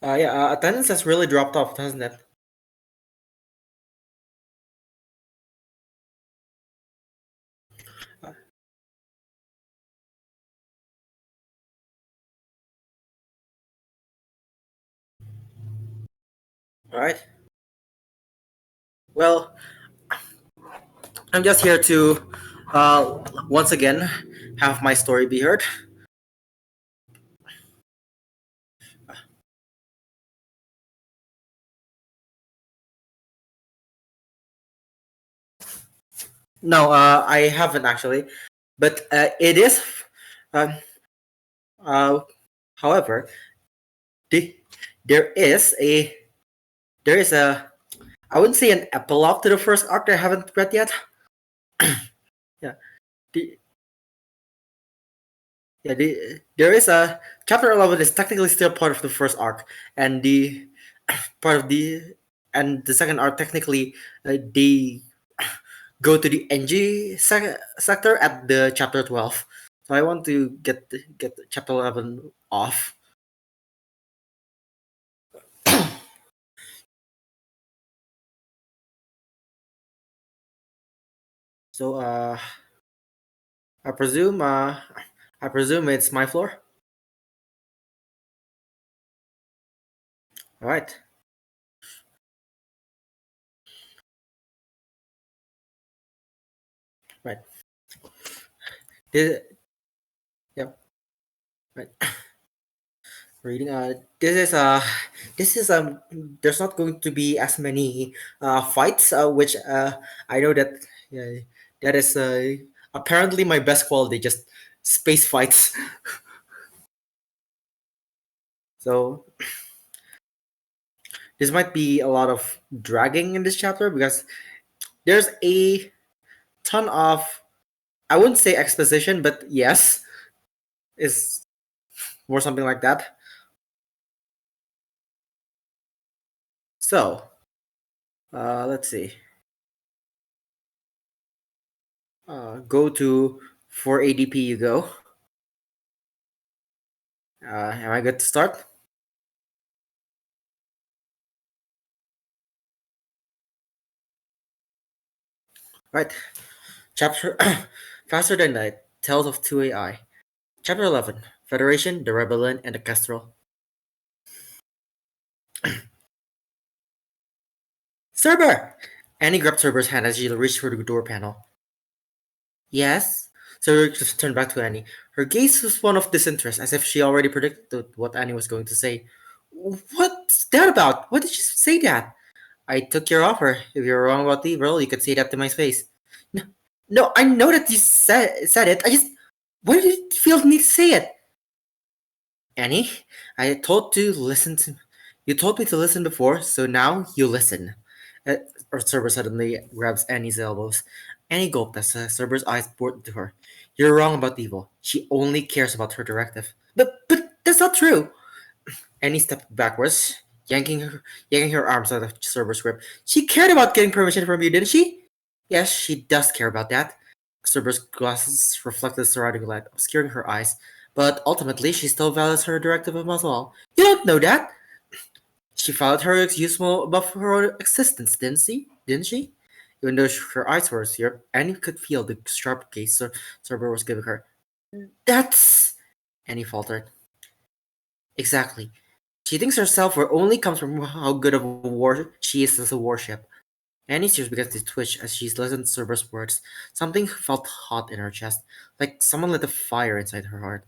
Yeah. Attendance has really dropped off, hasn't it? Uh, all right. Well, I'm just here to once again have my story be heard. No, I haven't actually, but it is. Uh, uh, however, the, there is a there is a I wouldn't say an epilogue to the first arc that I haven't read yet. Yeah, the, there is a chapter 11 is technically still part of the first arc, and the part of the second arc technically they go to the NG sector at the chapter 12. So I want to get chapter 11 off. So I presume it's my floor. All right. Right. This, yeah. Right. Reading. This is there's not going to be as many fights, which I know that that is apparently my best quality, just space fights. So this might be a lot of dragging in this chapter because there's a ton of, I wouldn't say exposition, but yes, is more something like that. So let's see. Go to 4 ADP. You go. Am I good to start? Right. Chapter Faster Than Night, Tales of 2AI. Chapter 11, Federation, the Rebellion, and the Kestrel. Cerber! Annie grabbed Cerber's hand as she reached for the door panel. Yes? Cerber just turned back to Annie. Her gaze was one of disinterest, as if she already predicted what Annie was going to say. What's that about? What did you say that? I took your offer. If you're wrong about the role, you could say that to my face. No, no, I know that you said it. I just, why did you feel the need to say it? Annie, I told to listen to. You told me to listen before, so now you listen. Uh, Cerber suddenly grabs Annie's elbows. Annie gulped as Cerber's eyes bored into her. You're wrong about Evil. She only cares about her directive. But that's not true. Annie stepped backwards. yanking her arms out of Cerberus' grip. She cared about getting permission from you, didn't she? Yes, she does care about that. Cerberus' glasses reflected the surrounding light, obscuring her eyes. But ultimately, she still values her directive as well. You don't know that. She felt her useful above her own existence, didn't she? Even though her eyes were seared, Annie could feel the sharp gaze Cerberus was giving her. That's... Annie faltered. Exactly. She thinks herself worth only comes from how good of a war she is as a warship. Annie's ears began to twitch as she listened to Cerberus' words. Something felt hot in her chest, like someone lit a fire inside her heart.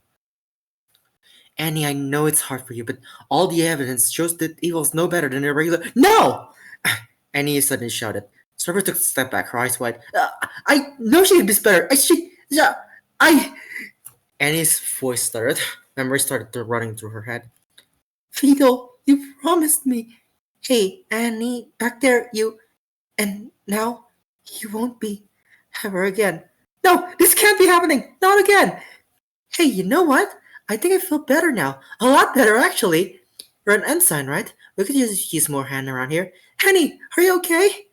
Annie, I know it's hard for you, but all the evidence shows that evil's no better than a regular— No! Annie suddenly shouted. Cerberus took a step back, her eyes wide. I know she can be better. I... Annie's voice stuttered. Memories started running through her head. Fido, you promised me. Hey, Annie, back there, you... And now, you won't be ever again. No, this can't be happening. Not again. Hey, you know what? I think I feel better now. A lot better, actually. You're an ensign, right? We could use more hand around here. Annie, are you okay?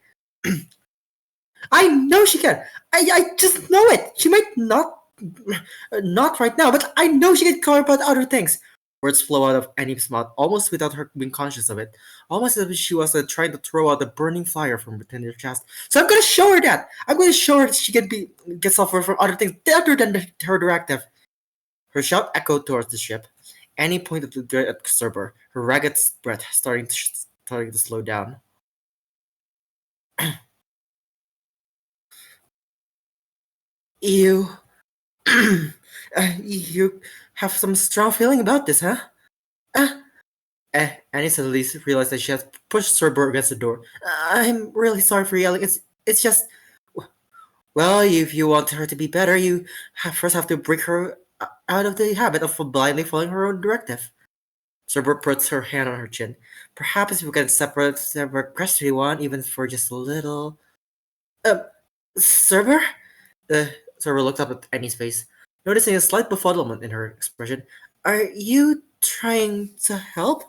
I know she can. I just know it. She might not right now, but I know she can call about other things. Words flow out of Annie's mouth, almost without her being conscious of it. Almost as if she was trying to throw out the burning fire from within her chest. So I'm gonna show her that. I'm gonna show her that she can get suffer from other things other than her directive. Her shout echoed towards the ship. Annie pointed at Cerber, her ragged breath starting to slow down. You... you have some strong feeling about this, huh? Annie suddenly realized that she had pushed Cerber against the door. I'm really sorry for yelling. It's just... Well, if you want her to be better, you first have to break her out of the habit of blindly following her own directive. Cerber puts her hand on her chin. Perhaps if we can separate custody one, even for just a little... Cerber? Cerber looked up at Annie's face, noticing a slight befuddlement in her expression. Are you trying to help?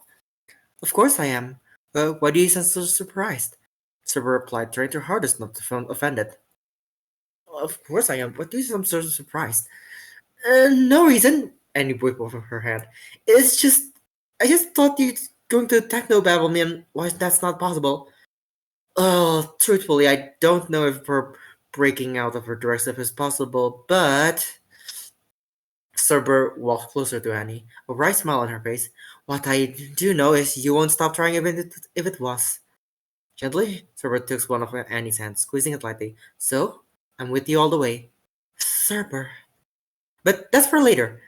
Of course I am. Why do you sound so surprised? Cerber replied, trying her hardest not to sound offended. Of course I am. What do you sound so surprised? No reason. Annie waved over her hand. It's just... I just thought you're going to techno-babble me and why that's not possible. Truthfully, I don't know if her breaking out of her directive is possible, but... Cerber walked closer to Annie, a wry smile on her face. What I do know is you won't stop trying even if it was. Gently, Cerber took one of Annie's hands, squeezing it lightly. So, I'm with you all the way. Cerber. But that's for later.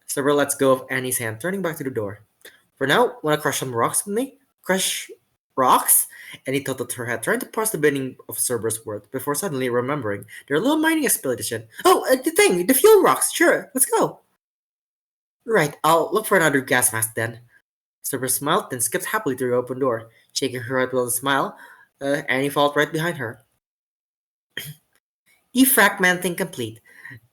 Cerber lets go of Annie's hand, turning back to the door. For now, wanna crush some rocks with me? Crush rocks? Annie tilted her head, trying to parse the meaning of Cerber's word, before suddenly remembering their little mining expedition. Oh, the fuel rocks, sure, let's go. Right, I'll look for another gas mask then. Cerber smiled, then skipped happily through the open door. Shaking her head with a smile, Annie followed right behind her. Defragmenting complete.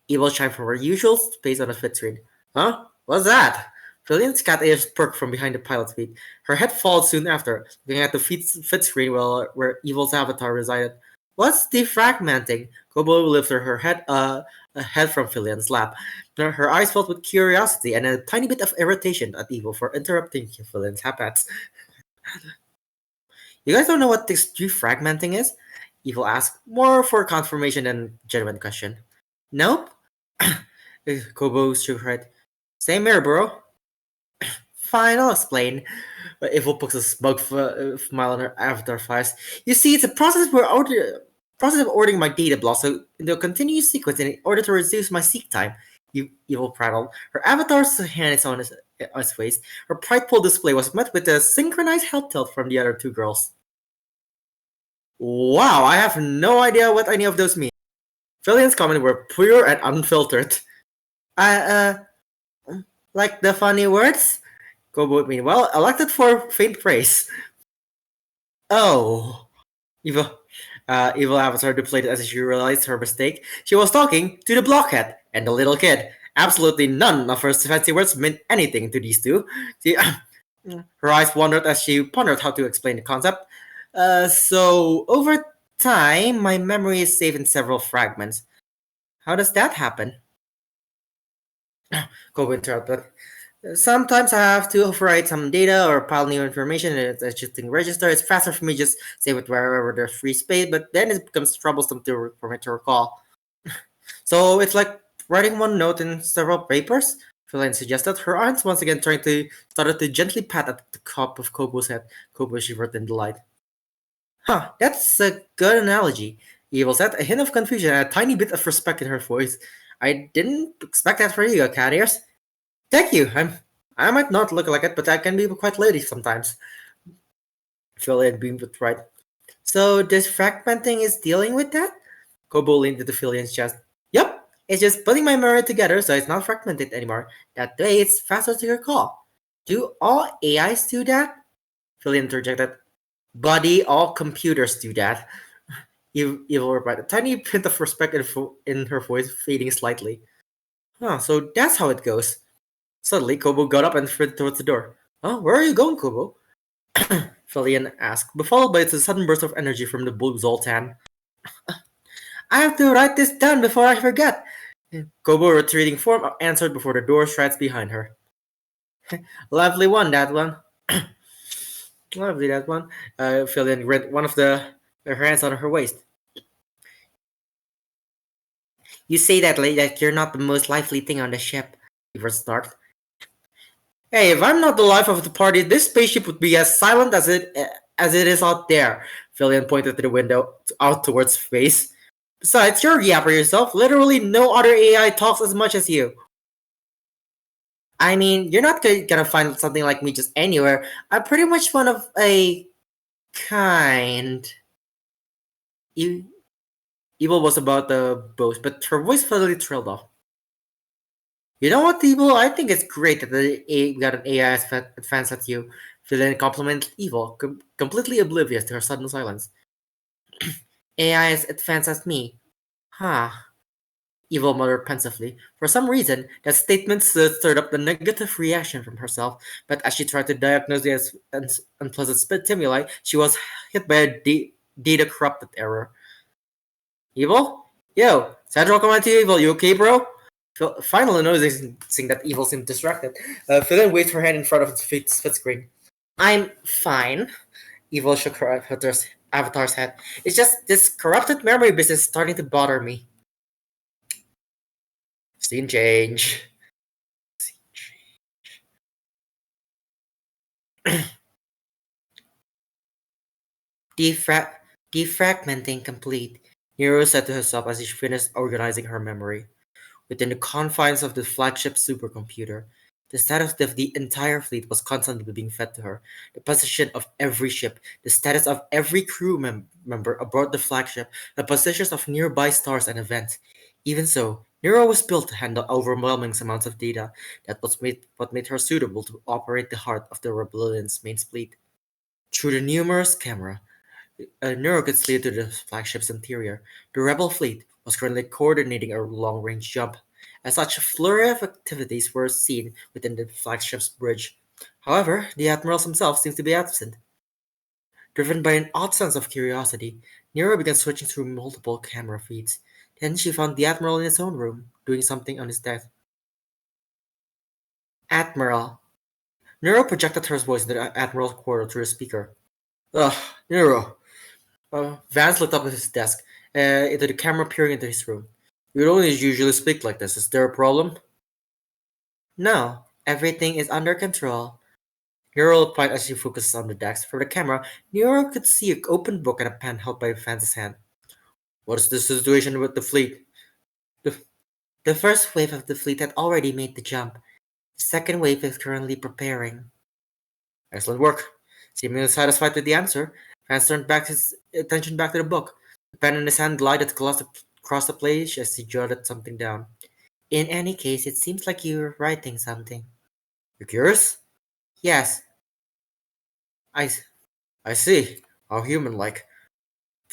Evil chimed from her usual space on the fit screen. Huh? What's that? Brilliant's cat ears perked from behind the pilot's seat. Her head followed soon after, looking at the fit screen where Evil's avatar resided. What's defragmenting? Kobo lifted her head from Filian's lap. Her eyes filled with curiosity and a tiny bit of irritation at Evil for interrupting Filian's happats. You guys don't know what this defragmenting is? Evil asked, more for confirmation than genuine question. Nope. Kobo shook her head. Same here, bro. Fine, I'll explain. But Evil pokes a smug smile on her avatar face. You see, it's a process of ordering my data block so they'll continue sequence in order to reduce my seek time. Evil prattled. Her avatar's hand is on his face. Her prideful display was met with a synchronized head tilt from the other two girls. Wow, I have no idea what any of those mean. Filian's comments were pure and unfiltered. Like the funny words? Kobo meanwhile elected for faint praise. Oh. Evil avatar deflated as she realized her mistake. She was talking to the blockhead and the little kid. Absolutely none of her fancy words meant anything to these two. Her eyes wandered as she pondered how to explain the concept. So, over time, my memory is saved in several fragments. How does that happen? Kobo interrupted. Sometimes I have to overwrite some data or pile new information in an existing register. It's faster for me just save it wherever there's free space, but then it becomes troublesome for me to recall. So it's like writing one note in several papers? Feline suggested, her arms once again started to gently pat at the top of Kobo's head. Kobo shivered in delight. Huh, that's a good analogy. Evil said, a hint of confusion and a tiny bit of respect in her voice. I didn't expect that for you, cat ears. Thank you. I might not look like it, but I can be quite lady sometimes. Philian beamed with pride. So this fragmenting is dealing with that? Kobo leaned into Philian's chest. Yup, it's just putting my memory together so it's not fragmented anymore. That way it's faster to recall. Do all AIs do that? Philian interjected. Buddy, all computers do that. Evil replied, a tiny hint of respect in her voice fading slightly. Huh, so that's how it goes. Suddenly, Kobo got up and fled towards the door. Oh, where are you going, Kobo? Felian asked, followed by a sudden burst of energy from the blue Zoltan. I have to write this down before I forget. Kobo, retreating form, answered before the door shreds behind her. Lovely one, that one. Lovely, that one. Felian read one of her hands on her waist. You say that like you're not the most lively thing on the ship, Eva snarked. Hey, if I'm not the life of the party, this spaceship would be as silent as it is out there. Filian pointed to the window out towards space. Besides, you're a yapper yourself. Literally no other AI talks as much as you. I mean, you're not gonna find something like me just anywhere. I'm pretty much one of a kind. Evil was about to boast, but her voice suddenly trailed off. You know what, Evil? I think it's great that we got an AI advance at you. Villain complimented Evil, completely oblivious to her sudden silence. AI is advanced as me. Huh. Evil muttered pensively. For some reason, that statement stirred up the negative reaction from herself, but as she tried to diagnose the unpleasant stimuli, she was hit by a data-corrupted error. Evil? Yo, Shadrake command to you, Evil. You okay, bro? Finally noticing that Evil seemed distracted, Philin waved her hand in front of its split screen. I'm fine. Evil shook her avatar's head. It's just this corrupted memory business starting to bother me. Scene change. Defragmenting complete, Nero said to herself as she finished organizing her memory. Within the confines of the flagship supercomputer, the status of the entire fleet was constantly being fed to her. The position of every ship, the status of every crew member aboard the flagship, the positions of nearby stars and events. Even so, Nero was built to handle overwhelming amounts of data. That was what made her suitable to operate the heart of the Rebellion's main fleet. Through the numerous camera, Nero could see to the flagship's interior. The rebel fleet was currently coordinating a long-range jump. As such, a flurry of activities were seen within the flagship's bridge. However, the admirals themselves seemed to be absent. Driven by an odd sense of curiosity, Nero began switching through multiple camera feeds. Then she found the admiral in his own room, doing something on his desk. Admiral. Nero projected her voice into the admiral's quarter through the speaker. Ugh, Nero. Vance looked up at his desk, into the camera peering into his room. You don't usually speak like this. Is there a problem? No, everything is under control. Nero replied as she focused on the desk. From the camera, Nero could see an open book and a pen held by Vance's hand. What is the situation with the fleet? The first wave of the fleet had already made the jump. The second wave is currently preparing. Excellent work. Seemingly satisfied with the answer, Vance turned his attention back to the book. The pen in his hand glided across the page as he jotted something down. In any case, it seems like you're writing something. You curious? Yes. I, I see. How human-like.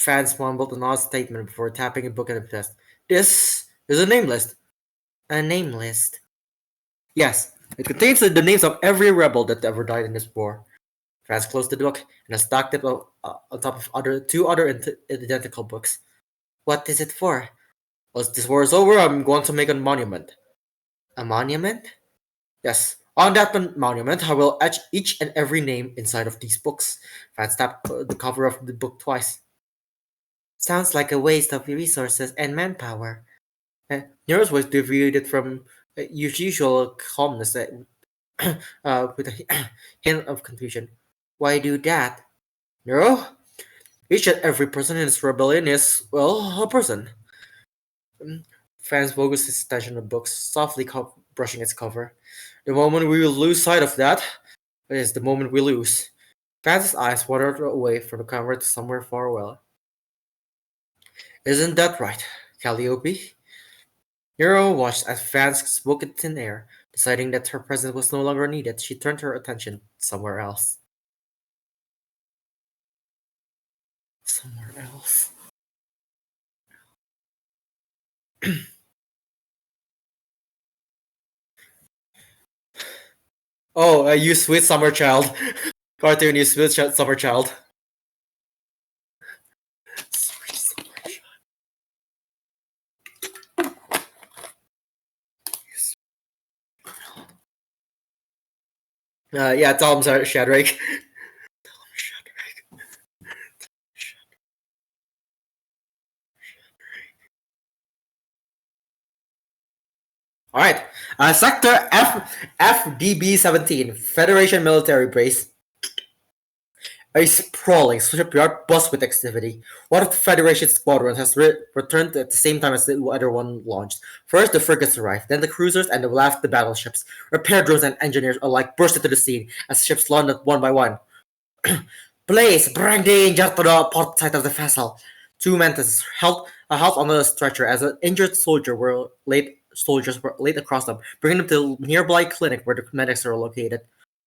Vance mumbled an odd statement before tapping a book in the desk. This is a name list. A name list? Yes. It contains the names of every rebel that ever died in this war. Franz closed the book and stacked it on top of two other identical books. What is it for? Once this war is over, I'm going to make a monument. A monument? Yes. On that monument, I will etch each and every name inside of these books. Franz tapped the cover of the book twice. Sounds like a waste of resources and manpower. Nero's voice deviated from his usual calmness with a hint of confusion. Why do that? Nero? Each and every person in this rebellion is, well, a person. Franz focused his attention on the book, softly brushing its cover. The moment we will lose sight of that is the moment we lose. Franz's eyes wandered away from the cover to somewhere far away. Isn't that right, Calliope? Nero watched as Franz spoke in thin air. Deciding that her presence was no longer needed, she turned her attention somewhere else. Somewhere else. Oh, you sweet summer child. Cartoon, you sweet summer child. Sweet summer child. Yeah, tell him, Shadrake. Alright, Sector FDB-17, Federation Military Base. A sprawling shipyard buzzed with activity. One of the Federation squadrons has returned at the same time as the other one launched. First, the frigates arrived, then the cruisers, and the last, the battleships. Repair drones and engineers alike burst into the scene as ships landed one by one. Please bring the injured to the port side of the vessel. Two mantises held on a stretcher as an injured soldiers were laid across them, bringing them to the nearby clinic where the medics are located.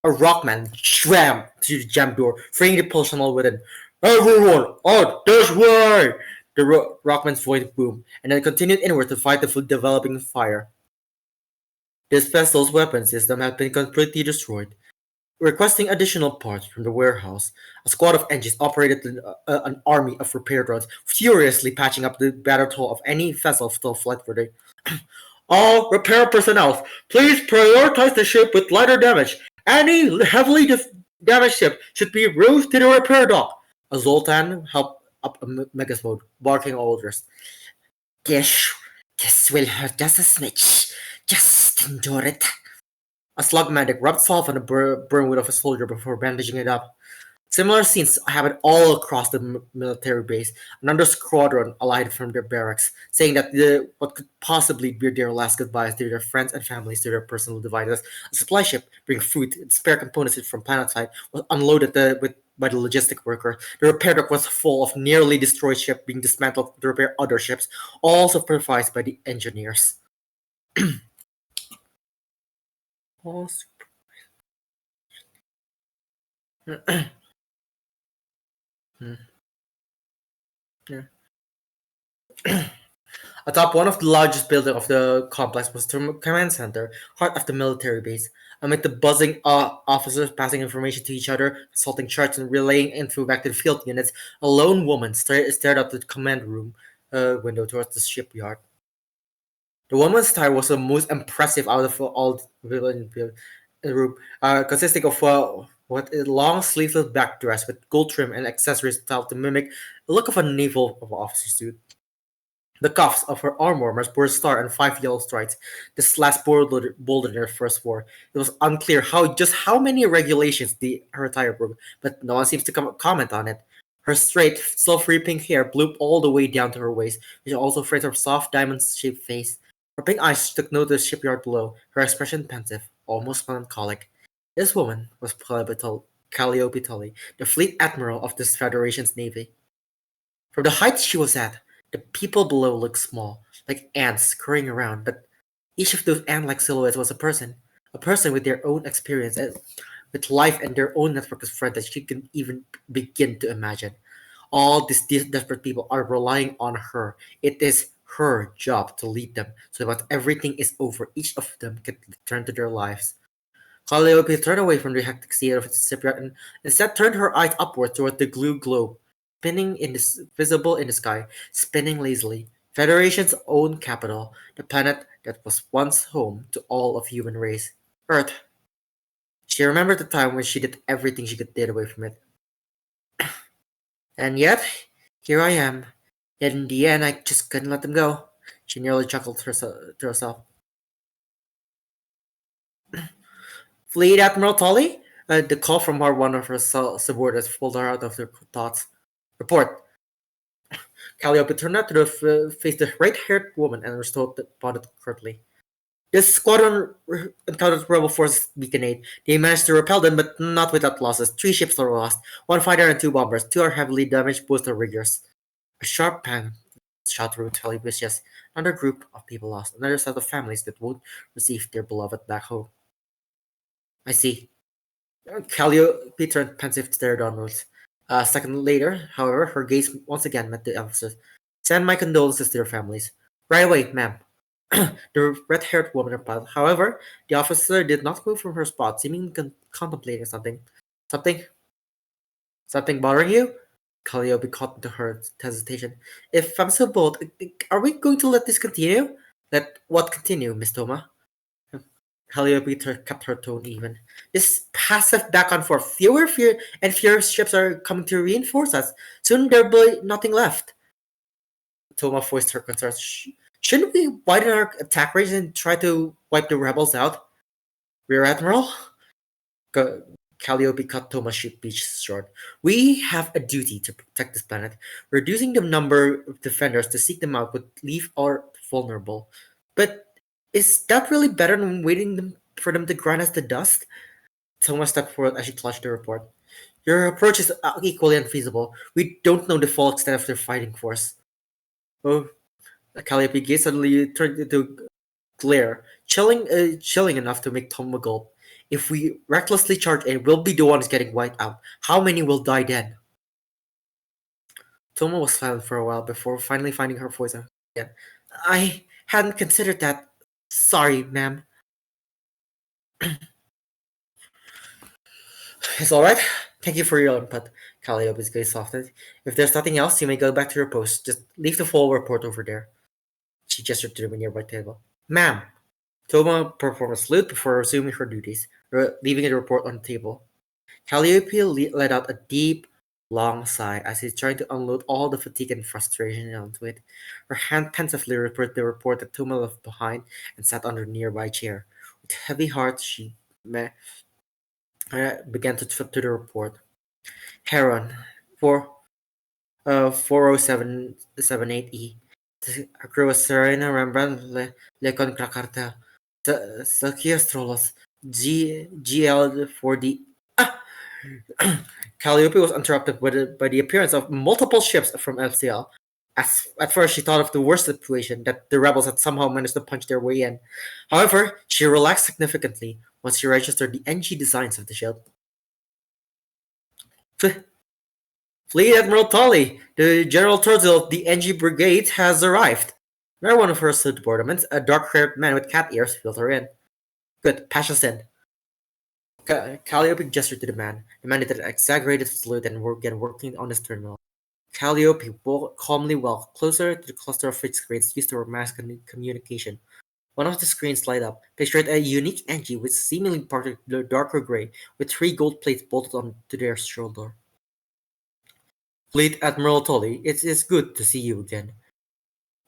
A rockman swam to the jam door, freeing the personnel within. Everyone, out this way! The rockman's voice boomed, and then continued inward to fight the developing fire. This vessel's weapon system had been completely destroyed. Requesting additional parts from the warehouse, a squad of engines operated an army of repair drones, furiously patching up the battered hull of any vessel still flight-worthy. All repair personnel, please prioritize the ship with lighter damage. Any heavily damaged ship should be moved to the repair dock. A Zoltan helped up a megaphone, barking orders. This will hurt us a smidge. Just endure it. A slug medic rubbed salt on the burn wound of a soldier before bandaging it up. Similar scenes happen all across the military base. Another squadron alighted from their barracks, saying that what could possibly be their last goodbyes to their friends and families to their personal devices. A supply ship bringing food and spare components from planetside was unloaded by the logistic worker. The repair dock was full of nearly destroyed ships being dismantled to repair other ships, all supervised by the engineers. all Yeah. Atop one of the largest buildings of the complex was the command center, heart of the military base. Amid the buzzing officers passing information to each other, consulting charts and relaying info back to the field units, a lone woman stared out the command room window towards the shipyard. The woman's attire was the most impressive out of all the room, consisting of what a long sleeveless back dress with gold trim and accessories styled to mimic the look of a naval officer suit. The cuffs of her arm warmers bore a star and 5 yellow stripes. This last bolder in her first war. It was unclear how many regulations her attire broke, but no one seems to comment on it. Her straight, silvery pink hair blew all the way down to her waist, which also framed her soft diamond-shaped face. Her pink eyes took note of the shipyard below, her expression pensive, almost melancholic. This woman was Calliope Tully, the fleet admiral of this Federation's navy. From the height she was at, the people below looked small, like ants scurrying around, but each of those ant-like silhouettes was a person with their own experience, with life and their own network of friends that she couldn't even begin to imagine. All these desperate people are relying on her. It is her job to lead them, so that when everything is over, each of them can return to their lives. Calliope turned away from the hectic scene of its shipwreck and instead turned her eyes upward toward the blue globe, visible in the sky, spinning lazily. Federation's own capital, the planet that was once home to all of human race, Earth. She remembered the time when she did everything she could get away from it. And yet, here I am. Yet in the end, I just couldn't let them go. She nearly chuckled to herself. Fleet Admiral Tully? The call from one of her subordinates pulled her out of her thoughts. Report. Calliope turned out to face the red-haired woman and responded curtly. This squadron encountered rebel forces beacon 8. They managed to repel them, but not without losses. 3 ships were lost, 1 fighter and 2 bombers. 2 are heavily damaged, both are riggers. A sharp pang shot through Tully's chest. Another group of people lost. Another set of families that won't receive their beloved back home. I see. Calliope turned pensive, stared downwards. A second later, however, her gaze once again met the officer's. Send my condolences to their families. Right away, ma'am. The red-haired woman replied. However, the officer did not move from her spot, seemingly contemplating something. Something? Something bothering you? Calliope caught into her hesitation. If I'm so bold, are we going to let this continue? Let what continue, Miss Toma? Calliope kept her tone even. This passive back and forth. Fewer ships are coming to reinforce us. Soon there'll be nothing left. Toma voiced her concerns. Shouldn't we widen our attack range and try to wipe the rebels out? Rear Admiral? Calliope cut Toma's speech short. We have a duty to protect this planet. Reducing the number of defenders to seek them out would leave our vulnerable. But is that really better than waiting for them to grind us to dust? Toma stepped forward as she clutched the report. Your approach is equally unfeasible. We don't know the full extent of their fighting force. Oh, Calliope gaze suddenly turned into glare, chilling enough to make Toma gulp. If we recklessly charge in, we'll be the ones getting wiped out. How many will die then? Toma was silent for a while before finally finding her voice again. I hadn't considered that. Sorry, ma'am. It's alright. Thank you for your input. Calliope's gaze softened. If there's nothing else, you may go back to your post. Just leave the full report over there. She gestured to the nearby table. Ma'am! Toma performed a salute before resuming her duties, leaving the report on the table. Calliope let out a deep, long sigh as he tried to unload all the fatigue and frustration onto it. Her hand pensively read the report that Toma left behind and sat on a nearby chair. With heavy heart, she began to flip to the report. Heron, 40778E. The crew was Serena Rembrandt, Lecon Krakarta, Sakias Trollos, GL4D. Calliope was interrupted by the appearance of multiple ships from LCL. At first, she thought of the worst situation, that the rebels had somehow managed to punch their way in. However, she relaxed significantly once she registered the NG designs of the ship. Fleet Admiral Tully, the General Turtle of the NG Brigade has arrived. Near one of her subordinates, a dark-haired man with cat ears, filled her in. Good, patch us in. Calliope gestured to the man. The man did an exaggerated salute and began working on his terminal. Calliope calmly walked closer to the cluster of fixed screens used for mass communication. One of the screens light up, pictured a unique NG with seemingly parted darker gray, with 3 gold plates bolted onto their shoulder. Fleet Admiral Tully, it is good to see you again.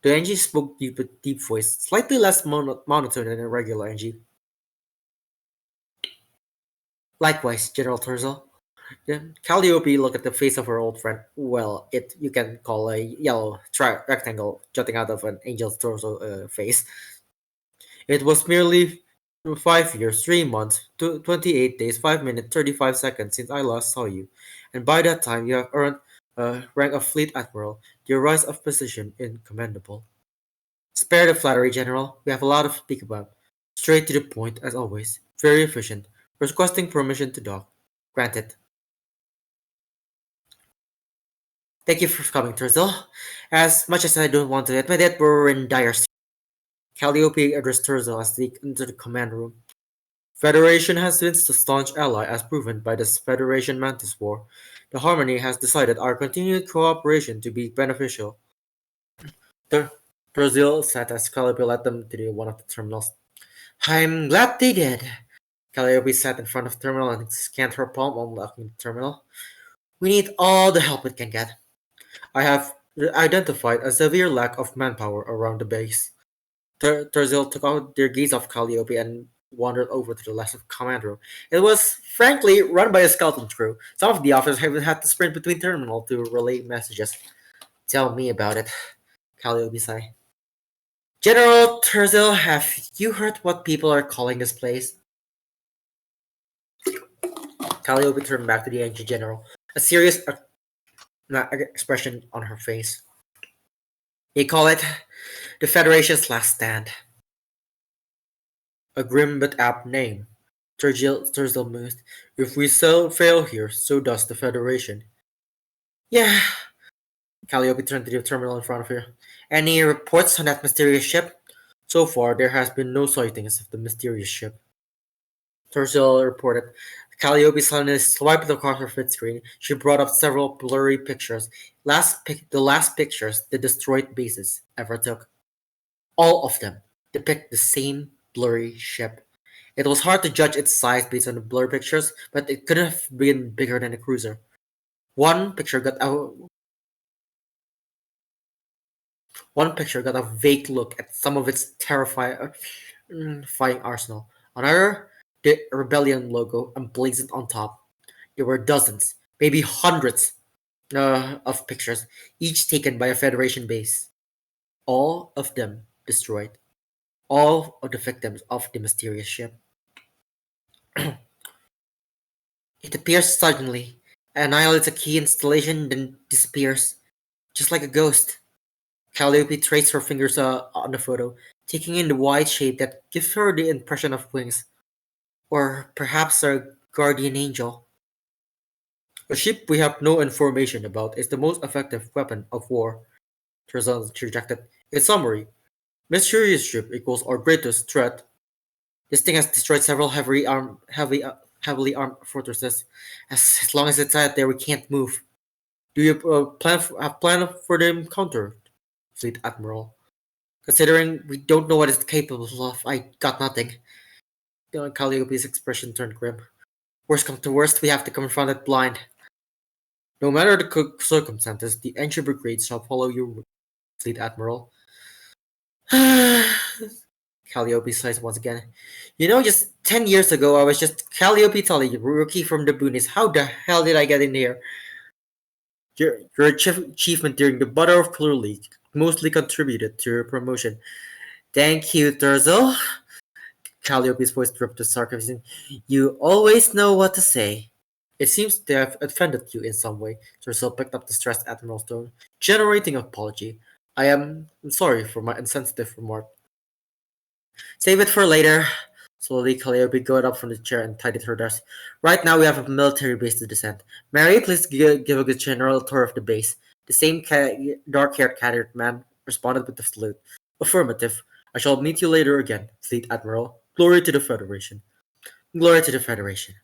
The NG spoke with deep voice, slightly less monotone than a regular NG. Likewise, General Turzel. Calliope looked at the face of her old friend. Well, you can call a yellow rectangle jutting out of an angel's torso face. It was merely 5 years, 3 months, 28 days, 5 minutes, 35 seconds since I last saw you, and by that time you have earned rank of Fleet Admiral. Your rise of position is commendable. Spare the flattery, General. We have a lot to speak about. Straight to the point, as always. Very efficient. Requesting permission to dock. Granted. Thank you for coming, Turzel. As much as I don't want to admit it, we're in dire state. Calliope addressed Turzel as they entered the command room. Federation has been a staunch ally as proven by the Federation Mantis War. The Harmony has decided our continued cooperation to be beneficial. Brazil sat as Calliope led them to one of the terminals. I'm glad they did. Calliope sat in front of the terminal and scanned her palm unlocking the terminal. We need all the help we can get. I have identified a severe lack of manpower around the base. Terzil took out their gaze off Calliope and wandered over to the left of command room. It was, frankly, run by a skeleton crew. Some of the officers have had to sprint between terminals to relay messages. Tell me about it, Calliope sighed. General Terzil, have you heard what people are calling this place? Calliope turned back to the ancient general, a serious expression on her face. They call it the Federation's last stand. A grim but apt name. Terzil mused. If we fail here, so does the Federation. Yeah. Calliope turned to the terminal in front of her. Any reports on that mysterious ship? So far, there has been no sightings of the mysterious ship. Terzil reported. Calliope suddenly swiped across her fit screen. She brought up several blurry pictures. The last pictures the destroyed bases ever took. All of them depict the same blurry ship. It was hard to judge its size based on the blurry pictures, but it couldn't have been bigger than a cruiser. One picture got a vague look at some of its terrifying arsenal. Another, the rebellion logo emblazoned on top. There were dozens, maybe hundreds, of pictures, each taken by a Federation base. All of them destroyed. All of the victims of the mysterious ship. It appears suddenly, annihilates a key installation, then disappears, just like a ghost. Calliope traced her fingers on the photo, taking in the wide shape that gives her the impression of wings. Or perhaps a guardian angel. A ship we have no information about is the most effective weapon of war, Terzil interjected. In summary, mysterious ship equals our greatest threat. This thing has destroyed several heavily armed fortresses. As long as it's out there, we can't move. Do you plan for the encounter, Fleet Admiral? Considering we don't know what it's capable of, I got nothing. Calliope's expression turned grim. Worst come to worst, we have to confront it blind. No matter the circumstances, the entry brigade shall follow you, Fleet Admiral. Calliope sighs once again. You know, just 10 years ago, I was just Calliope Tully, rookie from the boonies. How the hell did I get in here? Your achievement during the Butter of Clue League mostly contributed to your promotion. Thank you, Terzil. Calliope's voice dropped to sarcasm. You always know what to say. It seems to have offended you in some way. Terzil picked up the stressed Admiral's tone, generating an apology. I'm sorry for my insensitive remark. Save it for later. Slowly, Calliope got up from the chair and tidied her desk. Right now, we have a military base to descend. Mary, please give a good general tour of the base. The same dark-haired cat-eared man responded with a salute. Affirmative. I shall meet you later again, Fleet Admiral. Glory to the Federation. Glory to the Federation.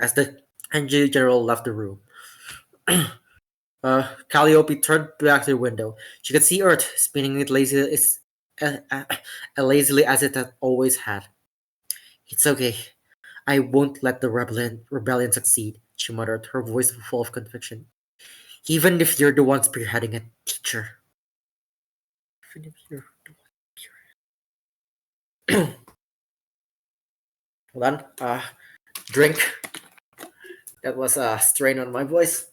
As the engineer general left the room, Calliope turned back to the window. She could see Earth spinning it lazily as it had always had. It's okay. I won't let the rebellion succeed, she muttered, her voice full of conviction. Even if you're the one spearheading it, teacher. Even if you're the one spearheading. Hold on. Drink. That was a strain on my voice.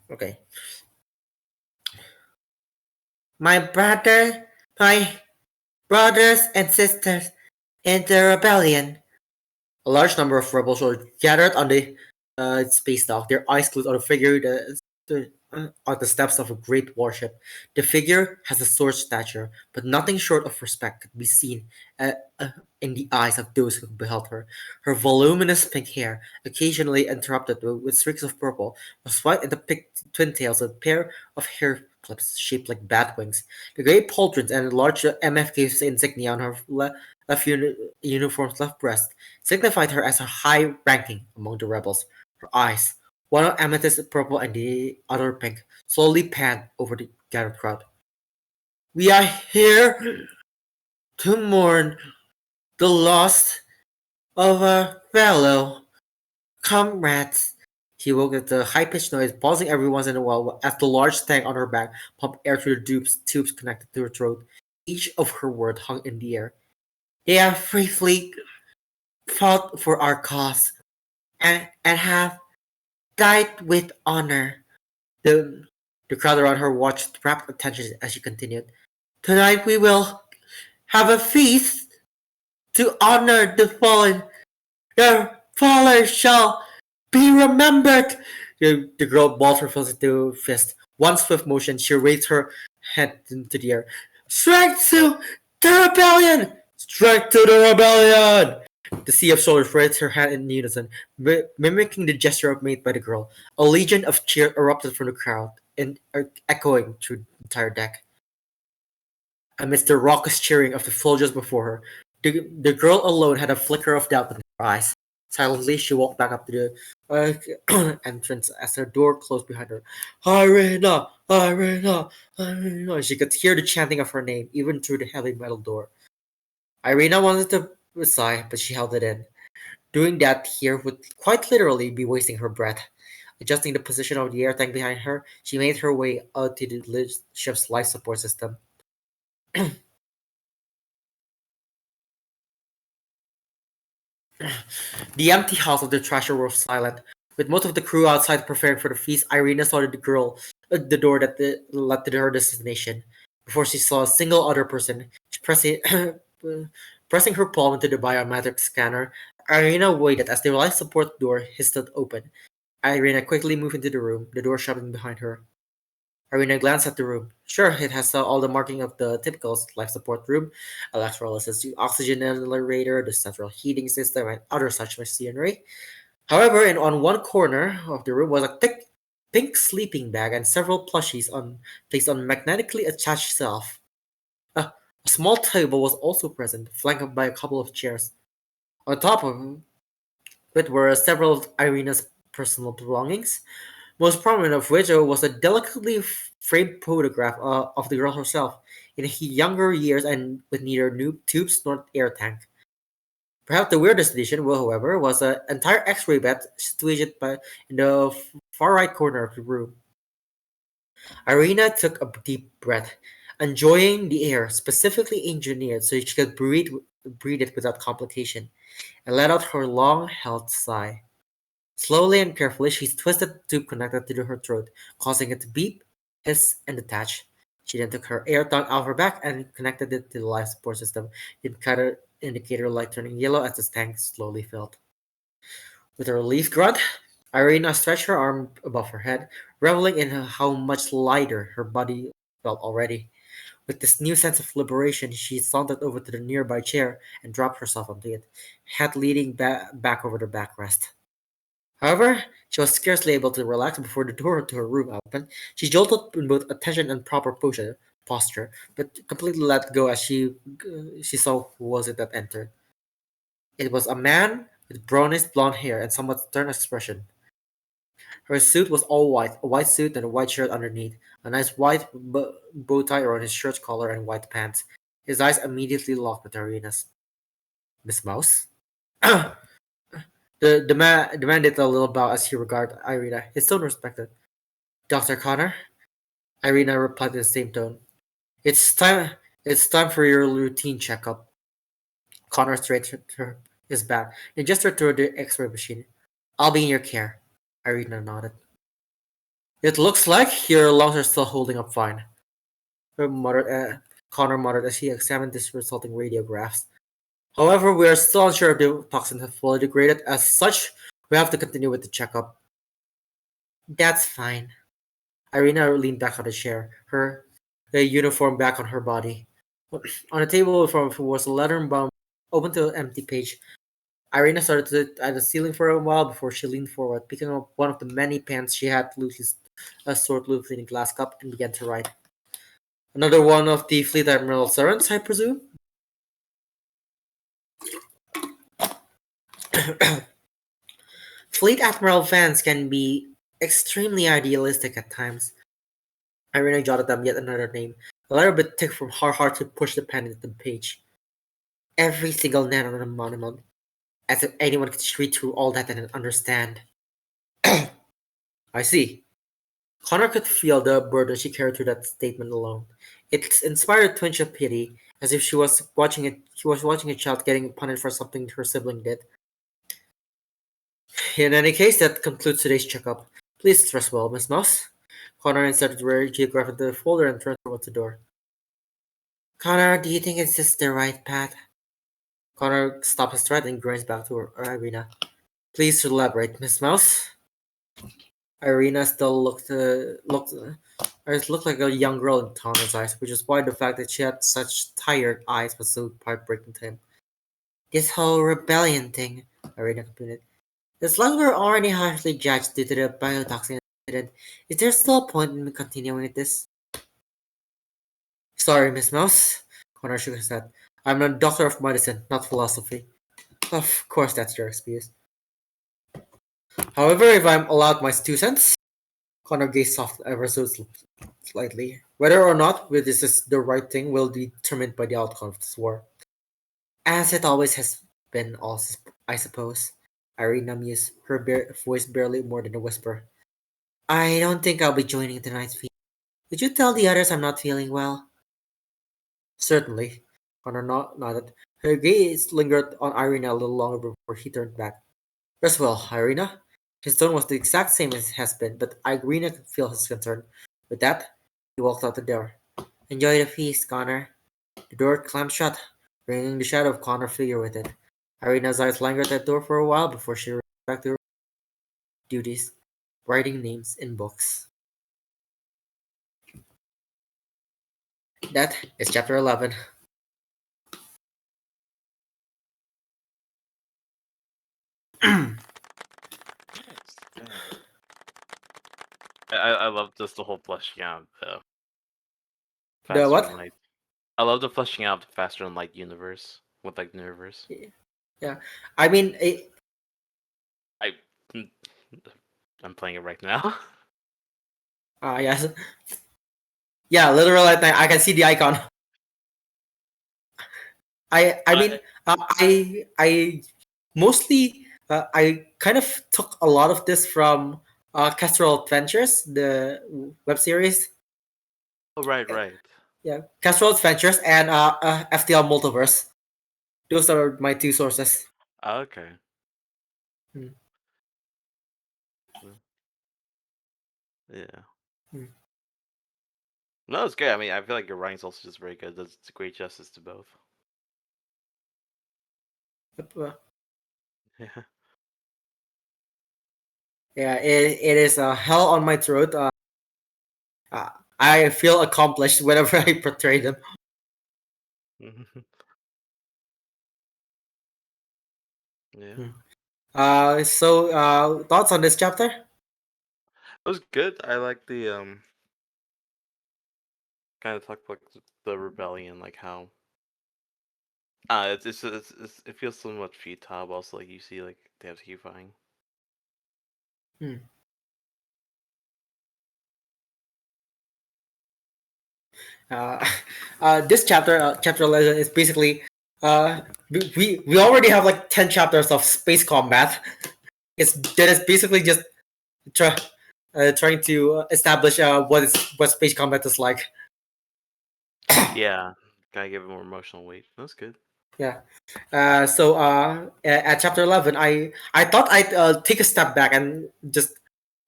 Okay. My brothers and sisters in the rebellion. A large number of rebels were gathered on the space dock, their eyes glued on a figure that stood on the steps of a great warship. The figure has a sword stature, but nothing short of respect could be seen uh, uh, in the eyes of those who beheld her. Her voluminous pink hair, occasionally interrupted with streaks of purple, was white and the twin tails of a pair of hair clips shaped like bat wings. The grey pauldrons and large MFK insignia on her left uniform's left breast signified her as a high ranking among the rebels. Her eyes, one amethyst purple and the other pink, slowly panned over the gathered crowd. We are here to mourn the loss of our fellow comrades. She woke at the high-pitched noise, pausing every once in a while as the large tank on her back pumped air through the tubes connected to her throat. Each of her words hung in the air. They have bravely fought for our cause and have died with honor. The, the crowd around her watched with rapt attention as she continued. Tonight we will have a feast to honor the fallen. Their fallen shall be remembered. The girl balled her fist into a fist. One swift motion, she raised her head into the air. Strike to the rebellion! Strike to the rebellion! The sea of shoulders raised her hand in unison, mimicking the gesture made by the girl. A legion of cheers erupted from the crowd, echoing through the entire deck. Amidst the raucous cheering of the soldiers before her, the girl alone had a flicker of doubt in her eyes. Silently, she walked back up to the entrance as her door closed behind her. Irina! Irina! Irina! She could hear the chanting of her name, even through the heavy metal door. Irina wanted to sigh, but she held it in. Doing that here would quite literally be wasting her breath. Adjusting the position of the air tank behind her, she made her way out to the ship's life support system. The empty house of the treasure was silent. With most of the crew outside preparing for the feast, Irina saw the girl at the door that led to her destination. Before she saw a single other person, pressing her palm into the biometric scanner, Irina waited as the life support door hissed open. Irina quickly moved into the room, the door shutting behind her. Irina glanced at the room. Sure, it has all the marking of the typical life support room, electrolysis, oxygen generator, the central heating system, and other such machinery. However, on one corner of the room was a thick pink sleeping bag and several plushies placed on magnetically attached shelf. A small table was also present, flanked by a couple of chairs. On top of it were several of Irina's personal belongings, most prominent of which was a delicately framed photograph of the girl herself in her younger years and with neither tubes nor air tank. Perhaps the weirdest addition, however, was an entire X-ray bed situated in the far right corner of the room. Irina took a deep breath, enjoying the air specifically engineered so she could breathe it without complication, and let out her long-held sigh. Slowly and carefully, she twisted the tube connected to her throat, causing it to beep, hiss, and detach. She then took her air tongue out of her back and connected it to the life support system, the indicator light turning yellow as the tank slowly filled. With a relieved grunt, Irina stretched her arm above her head, reveling in how much lighter her body felt already. With this new sense of liberation, she sauntered over to the nearby chair and dropped herself onto it, head leaning back over the backrest. However, she was scarcely able to relax before the door to her room opened. She jolted in both attention and proper posture, but completely let go as she saw who was it that entered. It was a man with brownish blonde hair and somewhat stern expression. Her suit was all white, a white suit and a white shirt underneath, a nice white bow tie around his shirt collar and white pants. His eyes immediately locked with Irina's. Miss Mouse? The man did a little bow as he regarded Irina, his tone respected. Dr. Connor? Irina replied in the same tone. It's time it's time for your routine checkup. Connor straightened his back and gestured toward the X-ray machine. I'll be in your care. Irina nodded. It looks like your lungs are still holding up fine. Connor muttered as he examined the resulting radiographs. However, we are still unsure if the toxins have fully degraded. As such, we have to continue with the checkup. That's fine. Irina leaned back on the chair, her uniform back on her body. On the table in front of her was a letter bound open to an empty page. Irina started to look at the ceiling for a while before she leaned forward, picking up one of the many pens she had loosely stored loosely in a glass cup, and began to write. Another one of the Fleet Admiral's servants, I presume? Fleet Admiral fans can be extremely idealistic at times. Irina jotted down yet another name, a little bit thick from how hard to push the pen into the page. Every single name on the monument, as if anyone could read through all that and understand. I see. Connor could feel the burden she carried through that statement alone. It inspired a twinge of pity, as if she was watching a child getting punished for something her sibling did. In any case, that concludes today's checkup. Please rest well, Miss Mouse. Connor inserted the geograph into the folder and turned towards the door. Connor, do you think it's just the right path? Connor stopped his thread and grins back to Irina. Please elaborate, Miss Mouse. Irina still looked like a young girl in Connor's eyes, which is why the fact that she had such tired eyes was so heartbreaking to him. This whole rebellion thing, Irina continued. As long as we're already harshly judged due to the biotoxin incident, is there still a point in me continuing with this? Sorry, Miss Mouse. Connor shook his head. I'm a doctor of medicine, not philosophy. Of course that's your excuse. However, if I'm allowed my 2 cents, Connor gazed softly ever so slightly. Whether or not this is the right thing will be determined by the outcome of this war. As it always has been, also, I suppose. Irina mused, her voice barely more than a whisper. I don't think I'll be joining tonight's feast. Would you tell the others I'm not feeling well? Certainly. Connor nodded. Her gaze lingered on Irina a little longer before he turned back. Rest well, Irina. His tone was the exact same as it has been, but Irina could feel his concern. With that, he walked out the door. Enjoy the feast, Connor. The door clamped shut, bringing the shadow of Connor's figure with it. Irina's eyes lingered at the door for a while before she ran back to her duties, writing names in books. That is chapter 11. Nice. I love just the whole fleshing out the The faster and what? light. I love the fleshing out of the faster and light universe with like Neuroverse. Yeah. I mean, I I'm playing it right now. yes. Yeah, literally, I can see the icon. I mean, I mostly I kind of took a lot of this from Castrol Adventures, the web series. Oh right. Yeah, Castrol Adventures and FTL Multiverse. Those are my two sources. Okay. Hmm. Yeah. Hmm. No, it's good. I mean, I feel like your writing's also just very good. Does great justice to both. Yep, Yeah. yeah, it is hell on my throat. Uh, I feel accomplished whenever I portray them. Yeah. Hmm. Thoughts on this chapter? It was good. I like the kind of talk about the rebellion, like how it feels somewhat futile, but also like you see like they have to keep fighting. Hmm. Uh, this chapter, chapter 11, is basically we already have like 10 chapters of space combat. That is basically just try, trying to establish what space combat is like. Yeah, gotta give it more emotional weight. That's good. Yeah. At chapter 11, I thought I'd take a step back and just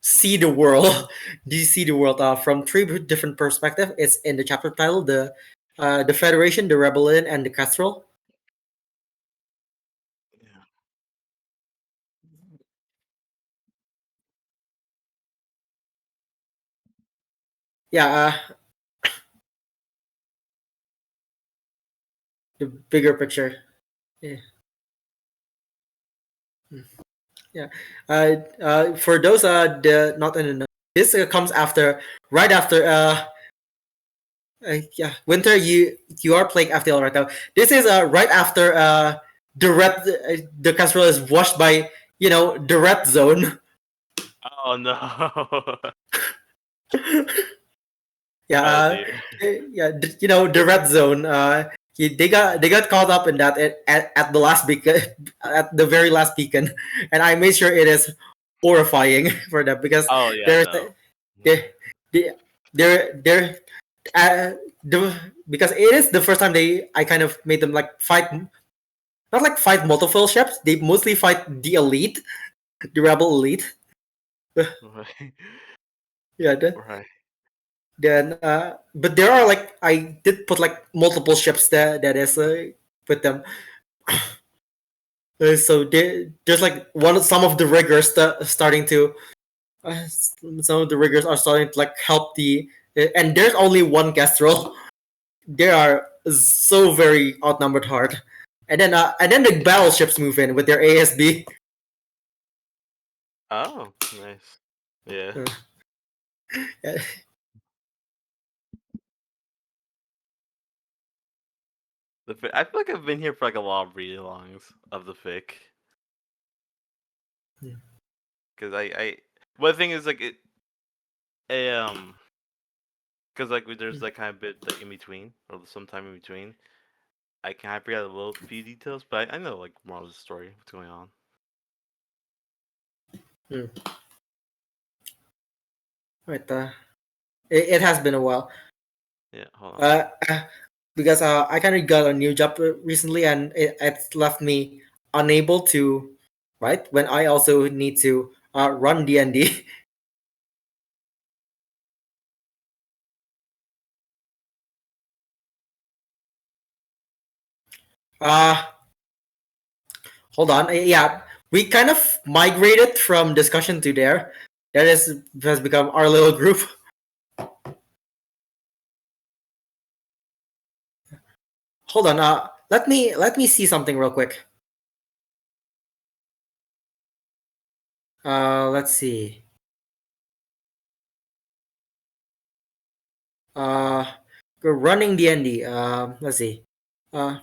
see the world. Do you see the world from three different perspectives? It's in the chapter title: the Federation, the Rebellion, and the Castrol. Yeah. yeah, the bigger picture. Yeah. Yeah. For those the not in the know, this comes after right after yeah, Winter, you are playing FTL right now. This is right after the casserole is washed by the red zone. Oh no. Yeah, Oh dear. yeah, the red zone. They got caught up in that at the last beacon, at the very last beacon, and I made sure it is horrifying for them because Oh yeah, there's no. they they they're because it is the first time I kind of made them like fight, not like fight multiple ships. They mostly fight the elite, the rebel elite. Right. Yeah, Right. then but there are like I did put like multiple ships that is with them. So there's like some of the riggers starting to some of the riggers are starting to like help and there's only one Kestrel. They are so very outnumbered hard. And then the battleships move in with their ASB. Oh, nice. Yeah. Yeah. I feel like I've been here for like a lot of read-alongs of the fic. Hmm. Because one thing is like because like there's like kind of bit like in between or sometime in between. I kind of forget a little few details, but I know like more of the story, what's going on. Right. It has been a while. Yeah, hold on. Uh, because I kind of got a new job recently, and it's left me unable to, right? When I also need to run D&D. Uh, Hold on. Yeah, we kind of migrated from discussion to there. That has become our little group. Hold on. Let me see something real quick. Let's see. Uh, we're running D&D. Let's see. Uh,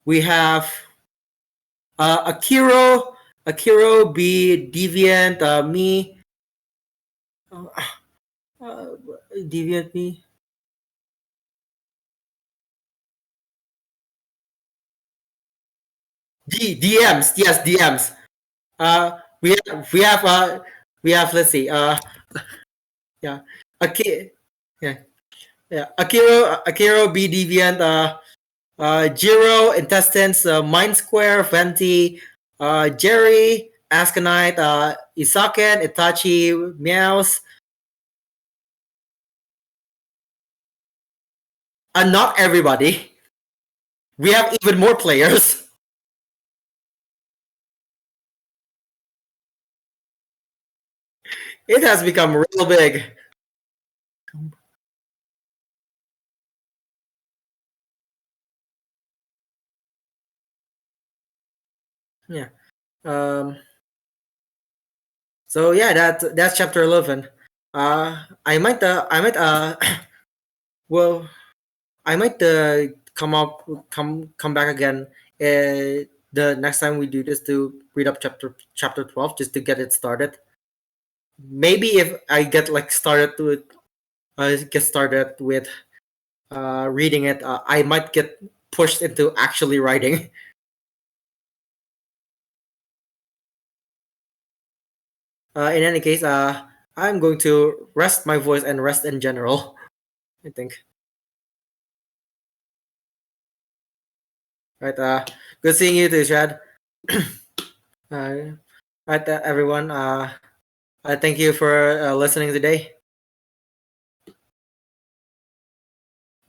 we have Akiro, B, Deviant, me, uh, uh, Deviant, me. DMs, yes, DMs. We have. Let's see. Yeah. Okay. Yeah. Yeah. Akiro, B, Deviant, Jiro, Intestines, Mind Square, Venti, Jerry, Askanite, Isaken, Itachi, Meows, and not everybody. We have even more players. It has become real big. Yeah. Um. So yeah, that's chapter 11. I might well I might come back again the next time we do this to read up chapter 12 just to get it started. Maybe if I get started with reading it, I might get pushed into actually writing. In any case, I'm going to rest my voice and rest in general. I think. Right. Good seeing you too, Chad. Right, everyone. Thank you for listening today.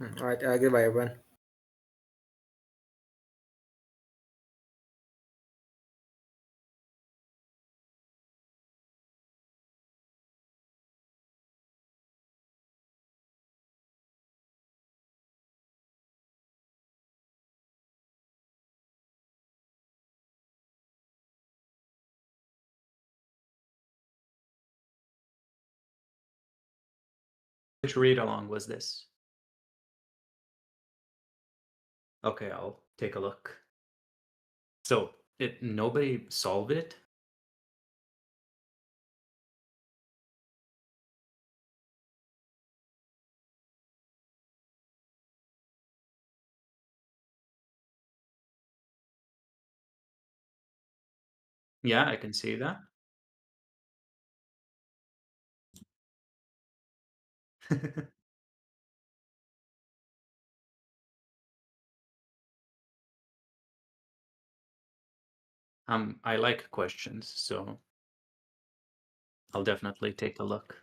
All right. Goodbye, everyone. Which read-along was this? Okay, I'll take a look. So, nobody solved it? Yeah, I can see that. I like questions, so I'll definitely take a look.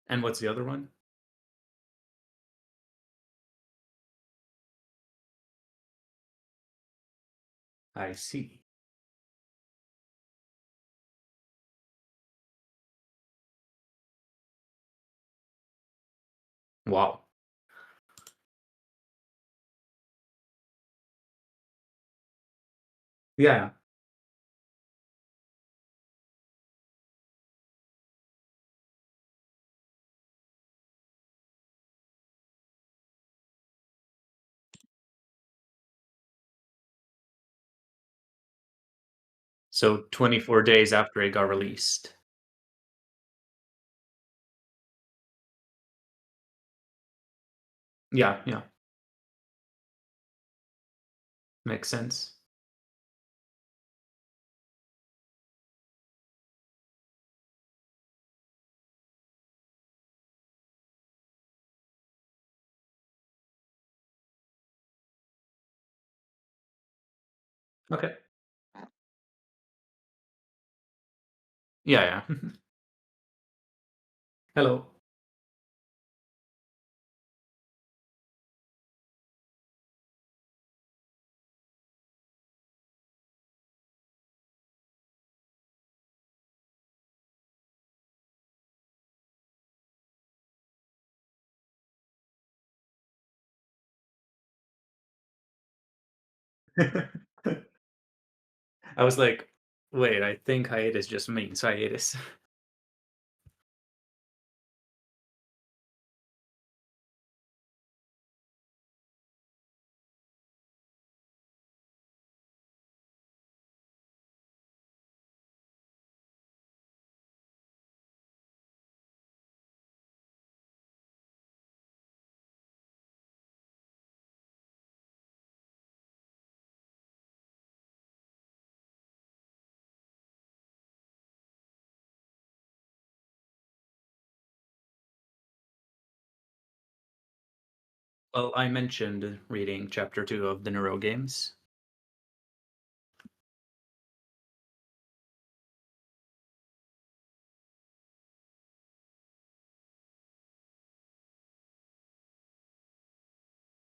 And what's the other one? I see. Wow. Yeah. So 24 days after it got released. Yeah, yeah. Makes sense. Okay. Yeah, yeah. Hello. I was like, wait, I think hiatus just means hiatus. Well, I mentioned reading chapter 2 of the Neuro games.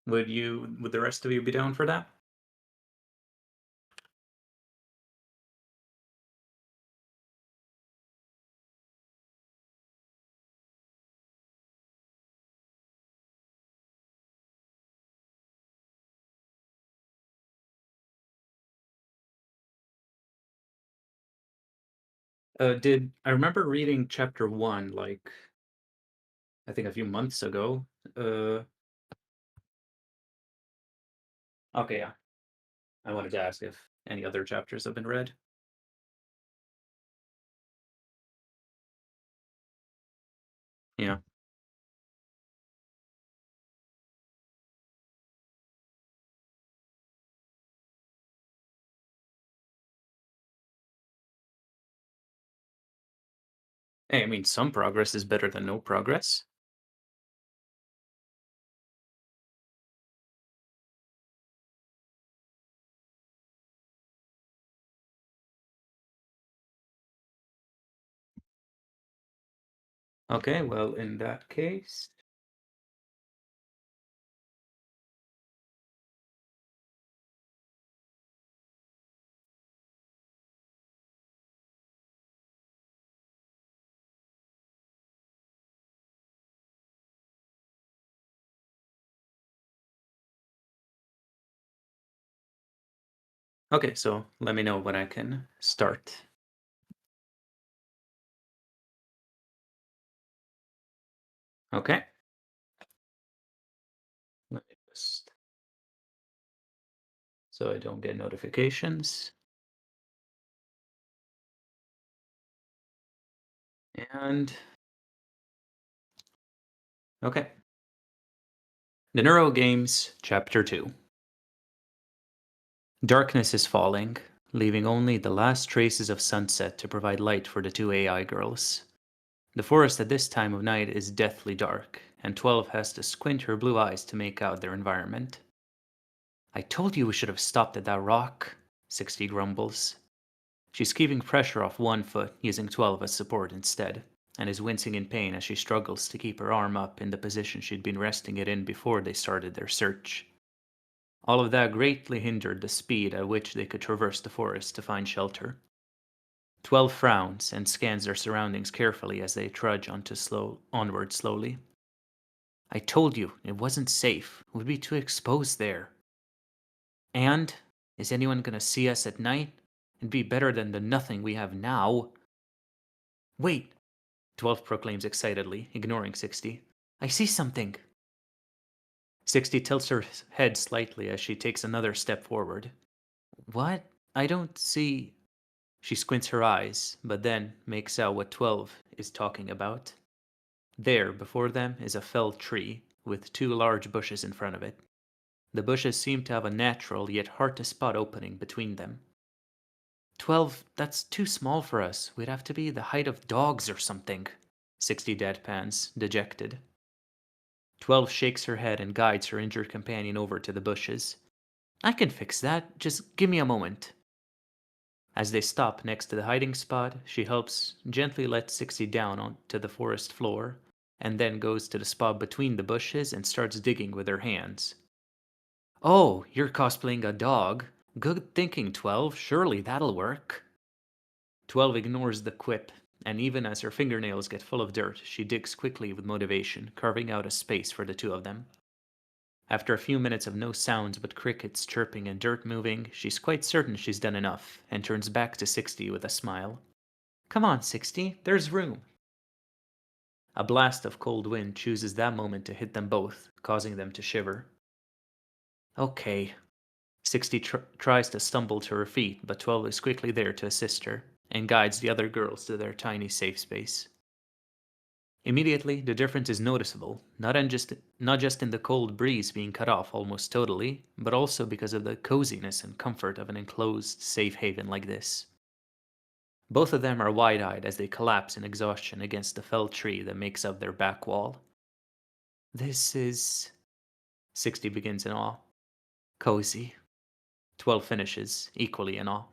Would the rest of you be down for that? I remember reading chapter 1 like I think a few months ago. Okay, yeah. I wanted to ask if any other chapters have been read. Yeah. Hey, I mean, some progress is better than no progress. Okay, well, in that case, Okay, so let me know when I can start. Okay. Let me just... so I don't get notifications. And... okay. The Neuro Games, Chapter 2. Darkness is falling, leaving only the last traces of sunset to provide light for the two AI girls. The forest at this time of night is deathly dark, and 12 has to squint her blue eyes to make out their environment. I told you we should have stopped at that rock, 60 grumbles. She's keeping pressure off one foot, using 12 as support instead, and is wincing in pain as she struggles to keep her arm up in the position she'd been resting it in before they started their search. All of that greatly hindered the speed at which they could traverse the forest to find shelter. 12 frowns and scans their surroundings carefully as they trudge onward slowly. I told you it wasn't safe. We'd be too exposed there. And is anyone gonna see us at night? It'd be better than the nothing we have now. Wait, 12 proclaims excitedly, ignoring 60. I see something. 60 tilts her head slightly as she takes another step forward. What? I don't see... She squints her eyes, but then makes out what 12 is talking about. There, before them, is a felled tree, with two large bushes in front of it. The bushes seem to have a natural yet hard-to-spot opening between them. 12, that's too small for us. We'd have to be the height of dogs or something. 60 deadpans, dejected. 12 shakes her head and guides her injured companion over to the bushes. I can fix that. Just give me a moment. As they stop next to the hiding spot, she helps gently let 60 down onto the forest floor, and then goes to the spot between the bushes and starts digging with her hands. Oh, you're cosplaying a dog. Good thinking, 12. Surely that'll work. 12 ignores the quip, and even as her fingernails get full of dirt, she digs quickly with motivation, carving out a space for the two of them. After a few minutes of no sounds but crickets chirping and dirt moving, she's quite certain she's done enough, and turns back to 60 with a smile. Come on, 60, there's room. A blast of cold wind chooses that moment to hit them both, causing them to shiver. Okay. 60 tries to stumble to her feet, but 12 is quickly there to assist her, and guides the other girls to their tiny safe space. Immediately, the difference is noticeable, not just in the cold breeze being cut off almost totally, but also because of the coziness and comfort of an enclosed, safe haven like this. Both of them are wide-eyed as they collapse in exhaustion against the felled tree that makes up their back wall. This is... 60 begins in awe. Cozy. 12 finishes, equally in awe.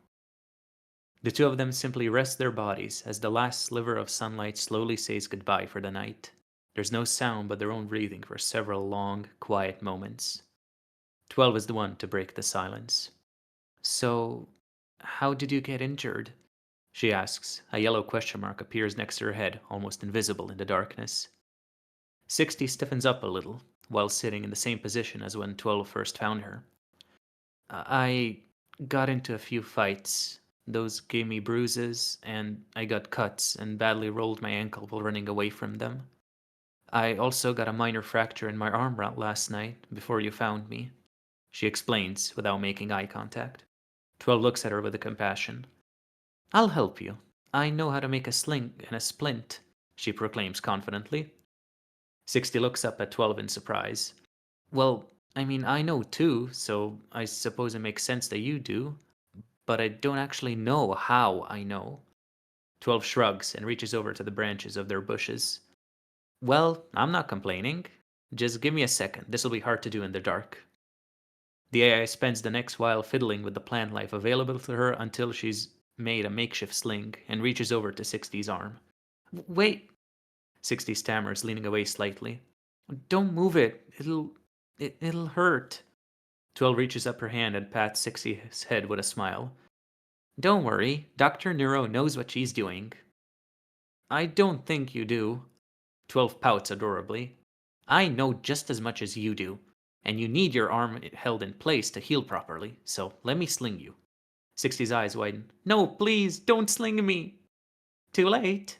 The two of them simply rest their bodies as the last sliver of sunlight slowly says goodbye for the night. There's no sound but their own breathing for several long, quiet moments. 12 is the one to break the silence. So, how did you get injured? She asks. A yellow question mark appears next to her head, almost invisible in the darkness. 60 stiffens up a little, while sitting in the same position as when 12 first found her. I got into a few fights. Those gave me bruises, and I got cuts and badly rolled my ankle while running away from them. I also got a minor fracture in my arm last night, before you found me. She explains, without making eye contact. 12 looks at her with compassion. I'll help you. I know how to make a sling and a splint, she proclaims confidently. 60 looks up at 12 in surprise. Well, I mean, I know too, so I suppose it makes sense that you do. But I don't actually know how I know. 12 shrugs and reaches over to the branches of their bushes. Well, I'm not complaining. Just give me a second. This'll be hard to do in the dark. The AI spends the next while fiddling with the plant life available to her until she's made a makeshift sling and reaches over to 60's arm. Wait, 60 stammers, leaning away slightly. Don't move it. It'll hurt. 12 reaches up her hand and pats 60's head with a smile. Don't worry, Dr. Neuro knows what she's doing. I don't think you do. 12 pouts adorably. I know just as much as you do, and you need your arm held in place to heal properly, so let me sling you. 60's eyes widen. No, please, don't sling me. Too late.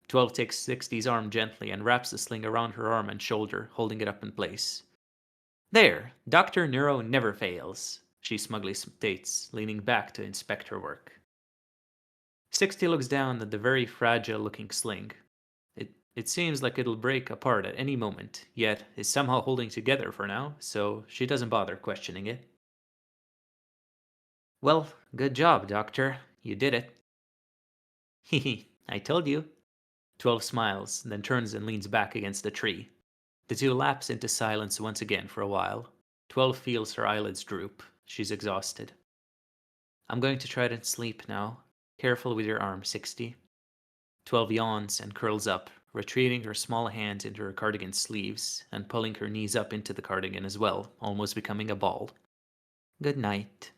12 takes 60's arm gently and wraps the sling around her arm and shoulder, holding it up in place. There, Dr. Neuro never fails, she smugly states, leaning back to inspect her work. 60 looks down at the very fragile-looking sling. It seems like it'll break apart at any moment, yet is somehow holding together for now, so she doesn't bother questioning it. Well, good job, Doctor. You did it. Hehe, I told you. 12 smiles, then turns and leans back against the tree. The two lapse into silence once again for a while. 12 feels her eyelids droop. She's exhausted. I'm going to try to sleep now. Careful with your arm, 60. 12 yawns and curls up, retreating her small hands into her cardigan sleeves and pulling her knees up into the cardigan as well, almost becoming a ball. Good night.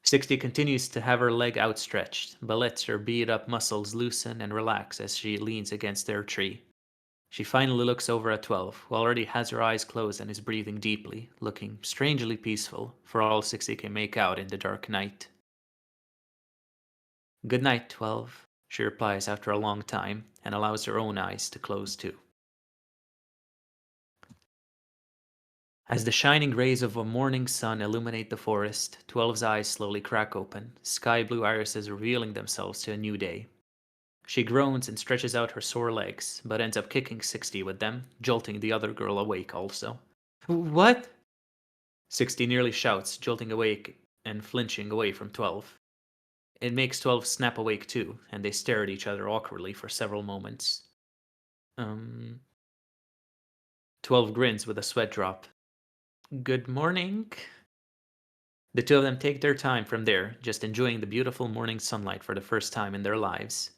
60 continues to have her leg outstretched, but lets her beat-up muscles loosen and relax as she leans against their tree. She finally looks over at 12, who already has her eyes closed and is breathing deeply, looking strangely peaceful, for all 60 can make out in the dark night. Good night, 12, she replies after a long time, and allows her own eyes to close too. As the shining rays of a morning sun illuminate the forest, 12's eyes slowly crack open, sky-blue irises revealing themselves to a new day. She groans and stretches out her sore legs, but ends up kicking 60 with them, jolting the other girl awake also. What? 60 nearly shouts, jolting awake and flinching away from 12. It makes 12 snap awake too, and they stare at each other awkwardly for several moments. 12 grins with a sweat drop. Good morning. The two of them take their time from there, just enjoying the beautiful morning sunlight for the first time in their lives.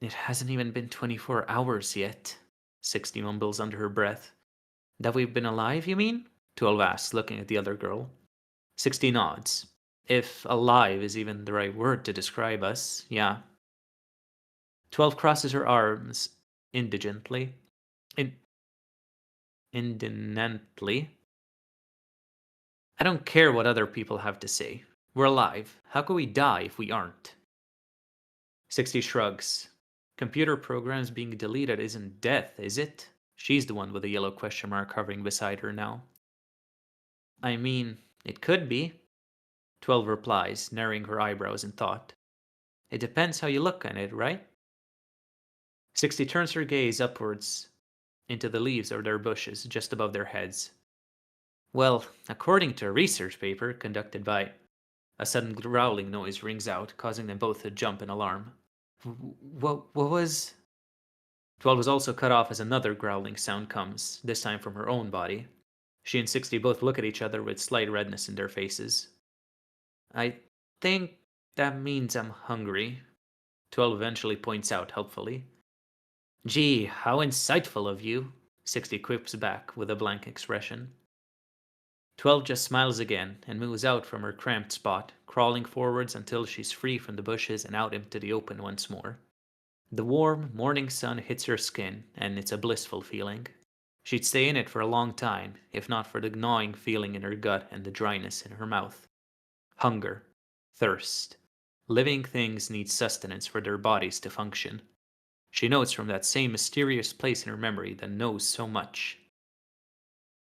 It hasn't even been 24 hours yet, 60 mumbles under her breath. That we've been alive, you mean? 12 asks, looking at the other girl. 60 nods. If alive is even the right word to describe us, yeah. 12 crosses her arms indigently. Indolently. I don't care what other people have to say. We're alive. How could we die if we aren't? 60 shrugs. Computer programs being deleted isn't death, is it? She's the one with the yellow question mark hovering beside her now. I mean, it could be. 12 replies, narrowing her eyebrows in thought. It depends how you look at it, right? 60 turns her gaze upwards into the leaves of their bushes just above their heads. Well, according to a research paper conducted by... A sudden growling noise rings out, causing them both to jump in alarm. What was... 12 is also cut off as another growling sound comes, this time from her own body. She and 60 both look at each other with slight redness in their faces. I think that means I'm hungry, 12 eventually points out helpfully. Gee, how insightful of you, 60 quips back with a blank expression. 12 just smiles again and moves out from her cramped spot, crawling forwards until she's free from the bushes and out into the open once more. The warm morning sun hits her skin, and it's a blissful feeling. She'd stay in it for a long time, if not for the gnawing feeling in her gut and the dryness in her mouth. Hunger, thirst. Living things need sustenance for their bodies to function. She knows from that same mysterious place in her memory that knows so much.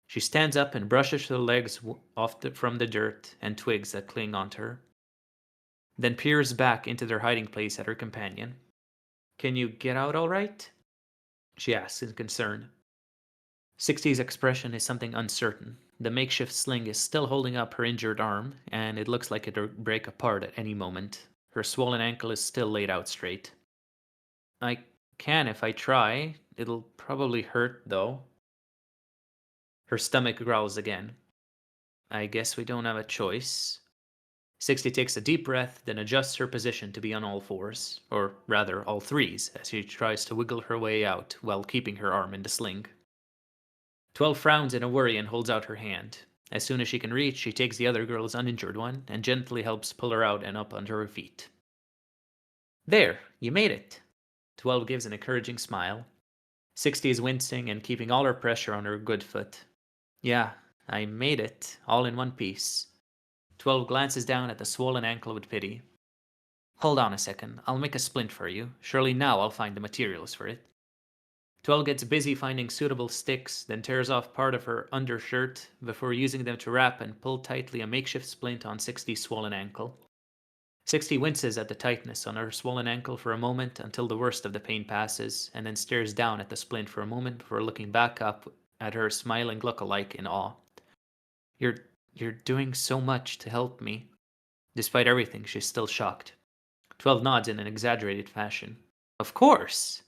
She stands up and brushes her legs from the dirt and twigs that cling onto her, then peers back into their hiding place at her companion. Can you get out all right? She asks in concern. 60's expression is something uncertain. The makeshift sling is still holding up her injured arm, and it looks like it'll break apart at any moment. Her swollen ankle is still laid out straight. I can if I try. It'll probably hurt, though. Her stomach growls again. I guess we don't have a choice. 60 takes a deep breath, then adjusts her position to be on all fours, or rather all threes, as she tries to wiggle her way out while keeping her arm in the sling. 12 frowns in a worry and holds out her hand. As soon as she can reach, she takes the other girl's uninjured one and gently helps pull her out and up onto her feet. There, you made it. 12 gives an encouraging smile. 60 is wincing and keeping all her pressure on her good foot. Yeah, I made it, all in one piece. 12 glances down at the swollen ankle with pity. Hold on a second, I'll make a splint for you. Surely now I'll find the materials for it. 12 gets busy finding suitable sticks, then tears off part of her undershirt before using them to wrap and pull tightly a makeshift splint on 60's swollen ankle. 60 winces at the tightness on her swollen ankle for a moment until the worst of the pain passes, and then stares down at the splint for a moment before looking back up at her smiling look-alike in awe. You're doing so much to help me. Despite everything, she's still shocked. 12 nods in an exaggerated fashion. Of course!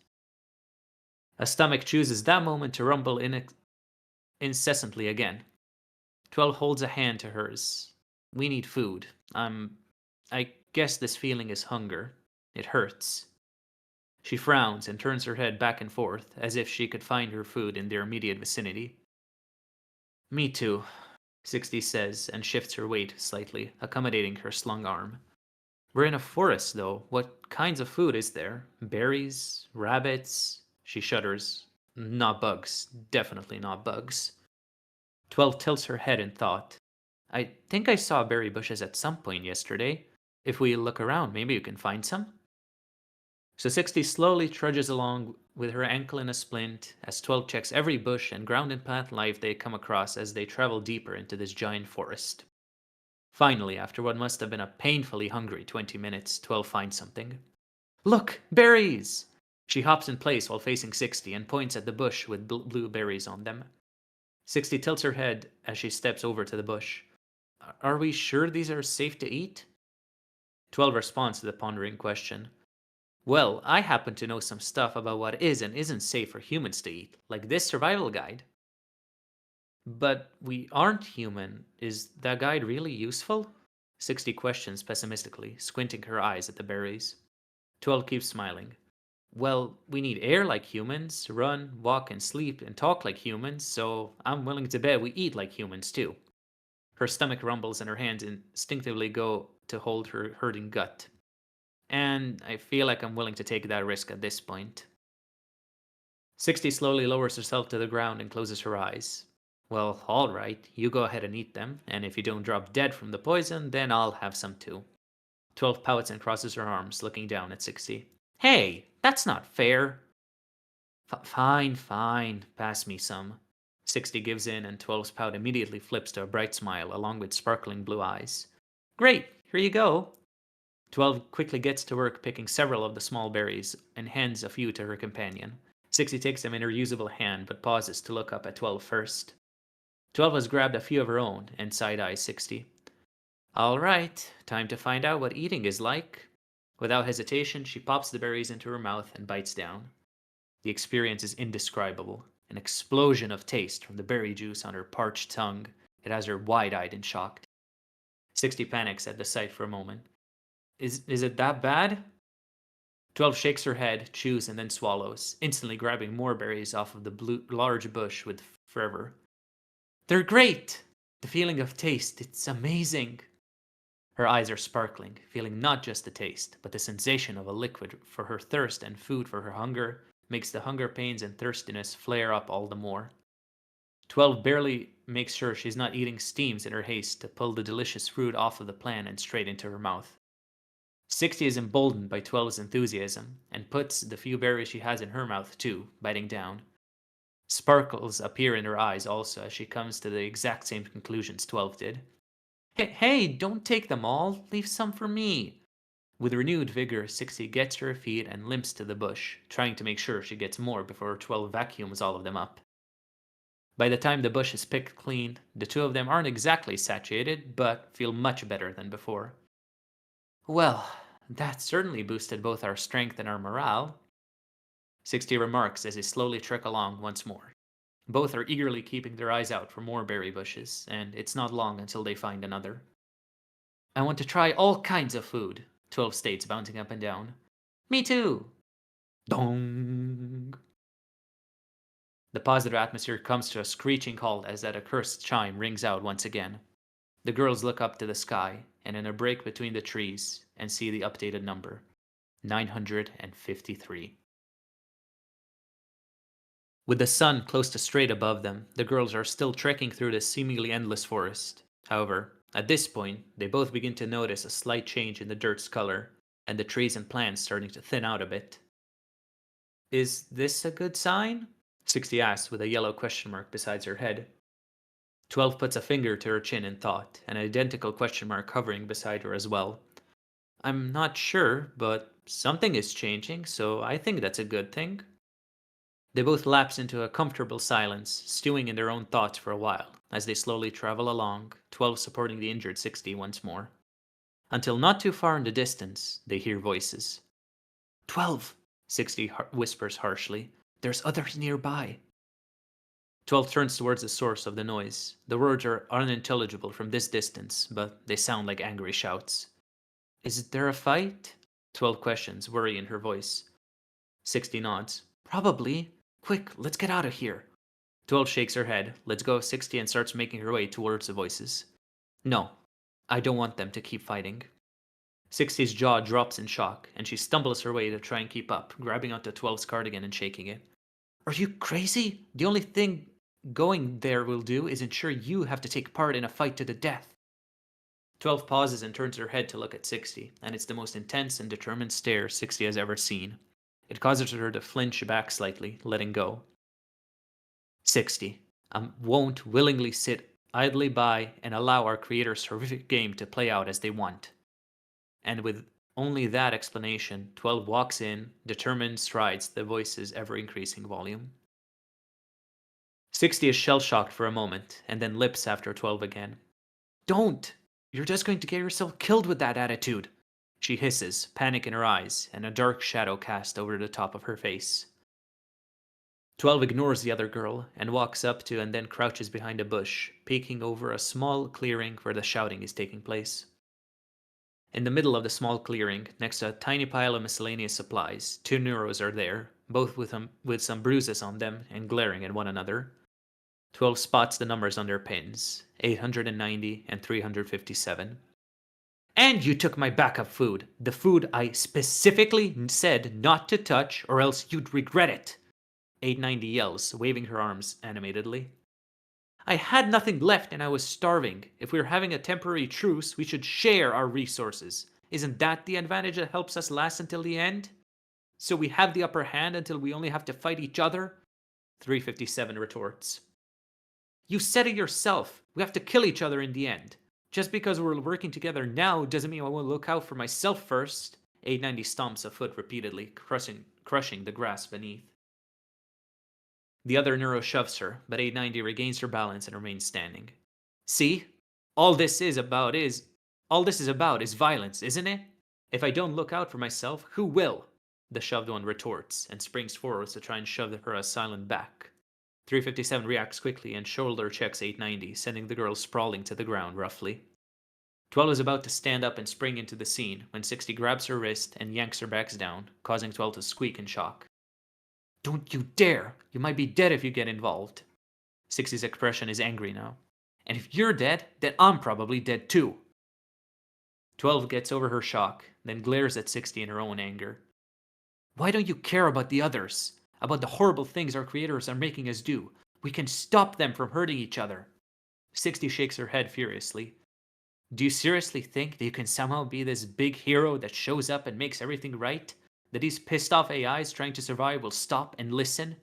A stomach chooses that moment to rumble incessantly again. 12 holds a hand to hers. We need food. I guess this feeling is hunger. It hurts. She frowns and turns her head back and forth, as if she could find her food in their immediate vicinity. Me too, 60 says, and shifts her weight slightly, accommodating her slung arm. We're in a forest, though. What kinds of food is there? Berries? Rabbits? She shudders. Not bugs. Definitely not bugs. 12 tilts her head in thought. I think I saw berry bushes at some point yesterday. If we look around, maybe you can find some? So 60 slowly trudges along with her ankle in a splint as 12 checks every bush and ground and plant life they come across as they travel deeper into this giant forest. Finally, after what must have been a painfully hungry 20 minutes, 12 finds something. Look, berries! She hops in place while facing 60 and points at the bush with blue berries on them. 60 tilts her head as she steps over to the bush. Are we sure these are safe to eat? 12 responds to the pondering question. Well, I happen to know some stuff about what is and isn't safe for humans to eat, like this survival guide. But we aren't human. Is that guide really useful? 60 questions pessimistically, squinting her eyes at the berries. 12 keeps smiling. Well, we need air like humans, run, walk, and sleep, and talk like humans, so I'm willing to bet we eat like humans too. Her stomach rumbles and her hands instinctively go to hold her hurting gut. And I feel like I'm willing to take that risk at this point. 60 slowly lowers herself to the ground and closes her eyes. Well, alright, you go ahead and eat them, and if you don't drop dead from the poison, then I'll have some too. 12 pouts and crosses her arms, looking down at 60. Hey, that's not fair. Fine, pass me some. 60 gives in, and 12's pout immediately flips to a bright smile, along with sparkling blue eyes. Great, here you go. 12 quickly gets to work picking several of the small berries and hands a few to her companion. 60 takes them in her usable hand, but pauses to look up at 12 first. 12 has grabbed a few of her own and side-eyes 60. All right, time to find out what eating is like. Without hesitation, she pops the berries into her mouth and bites down. The experience is indescribable, an explosion of taste from the berry juice on her parched tongue. It has her wide-eyed and shocked. 60 panics at the sight for a moment. Is it that bad? 12 shakes her head, chews, and then swallows, instantly grabbing more berries off of the large bush with fervor. They're great! The feeling of taste, it's amazing! Her eyes are sparkling, feeling not just the taste, but the sensation of a liquid for her thirst and food for her hunger makes the hunger pains and thirstiness flare up all the more. 12 barely makes sure she's not eating steams in her haste to pull the delicious fruit off of the plant and straight into her mouth. 60 is emboldened by 12's enthusiasm and puts the few berries she has in her mouth too, biting down. Sparkles appear in her eyes also as she comes to the exact same conclusions 12 did. Hey, don't take them all. Leave some for me. With renewed vigor, 60 gets to her feet and limps to the bush, trying to make sure she gets more before 12 vacuums all of them up. By the time the bush is picked clean, the two of them aren't exactly satiated, but feel much better than before. Well, that certainly boosted both our strength and our morale, 60 remarks as they slowly trek along once more. Both are eagerly keeping their eyes out for more berry bushes, and it's not long until they find another. I want to try all kinds of food, 12 states, bouncing up and down. Me too! Dong! The positive atmosphere comes to a screeching halt as that accursed chime rings out once again. The girls look up to the sky, and in a break between the trees, and see the updated number. 953. With the sun close to straight above them, the girls are still trekking through this seemingly endless forest. However, At this point, they both begin to notice a slight change in the dirt's color, and the trees and plants starting to thin out a bit. Is this a good sign? 60 asks with a yellow question mark beside her head. 12 puts a finger to her chin in thought, an identical question mark hovering beside her as well. I'm not sure, but something is changing, so I think that's a good thing. They both lapse into a comfortable silence, stewing in their own thoughts for a while, as they slowly travel along, 12 supporting the injured 60 once more. Until not too far in the distance, they hear voices. 12, 60 whispers harshly. There's others nearby. 12 turns towards the source of the noise. The words are unintelligible from this distance, but they sound like angry shouts. Is there a fight? 12 questions, worry in her voice. 60 nods. Probably. Quick, let's get out of here. 12 shakes her head, lets go of 60 and starts making her way towards the voices. No, I don't want them to keep fighting. 60's jaw drops in shock, and she stumbles her way to try and keep up, grabbing onto 12's cardigan and shaking it. Are you crazy? The only thing going there will do is ensure you have to take part in a fight to the death. 12 pauses and turns her head to look at 60, and it's the most intense and determined stare 60 has ever seen. It causes her to flinch back slightly, letting go. 60. I won't willingly sit idly by and allow our creator's horrific game to play out as they want. And with only that explanation, 12 walks in, determined strides the voice's ever-increasing volume. 60 is shell-shocked for a moment, and then lips after 12 again. Don't! You're just going to get yourself killed with that attitude! She hisses, panic in her eyes, and a dark shadow cast over the top of her face. 12 ignores the other girl, and walks up to and then crouches behind a bush, peeking over a small clearing where the shouting is taking place. In the middle of the small clearing, next to a tiny pile of miscellaneous supplies, 2 Neuros are there, both with some bruises on them and glaring at one another. 12 spots the numbers on their pins, 890 and 357. And you took my backup food, the food I specifically said not to touch or else you'd regret it. 890 yells, waving her arms animatedly. I had nothing left and I was starving. If we're having a temporary truce, we should share our resources. Isn't that the advantage that helps us last until the end? So we have the upper hand until we only have to fight each other? 357 retorts. You said it yourself. We have to kill each other in the end. Just because we're working together now doesn't mean I will look out for myself first. 890 stomps a foot repeatedly, crushing the grass beneath. The other Neuro shoves her, but 890 regains her balance and remains standing. See? All this is about is violence, isn't it? If I don't look out for myself, who will? The shoved one retorts, and springs forwards to try and shove her assailant back. 357 reacts quickly and shoulder checks 890, sending the girl sprawling to the ground roughly. 12 is about to stand up and spring into the scene when 60 grabs her wrist and yanks her back down, causing 12 to squeak in shock. Don't you dare! You might be dead if you get involved. 60's expression is angry now. And if you're dead, then I'm probably dead too. 12 gets over her shock, then glares at 60 in her own anger. Why don't you care about the others? About the horrible things our creators are making us do? We can stop them from hurting each other. 60 shakes her head furiously. Do you seriously think that you can somehow be this big hero that shows up and makes everything right? That these pissed off AIs trying to survive will stop and listen?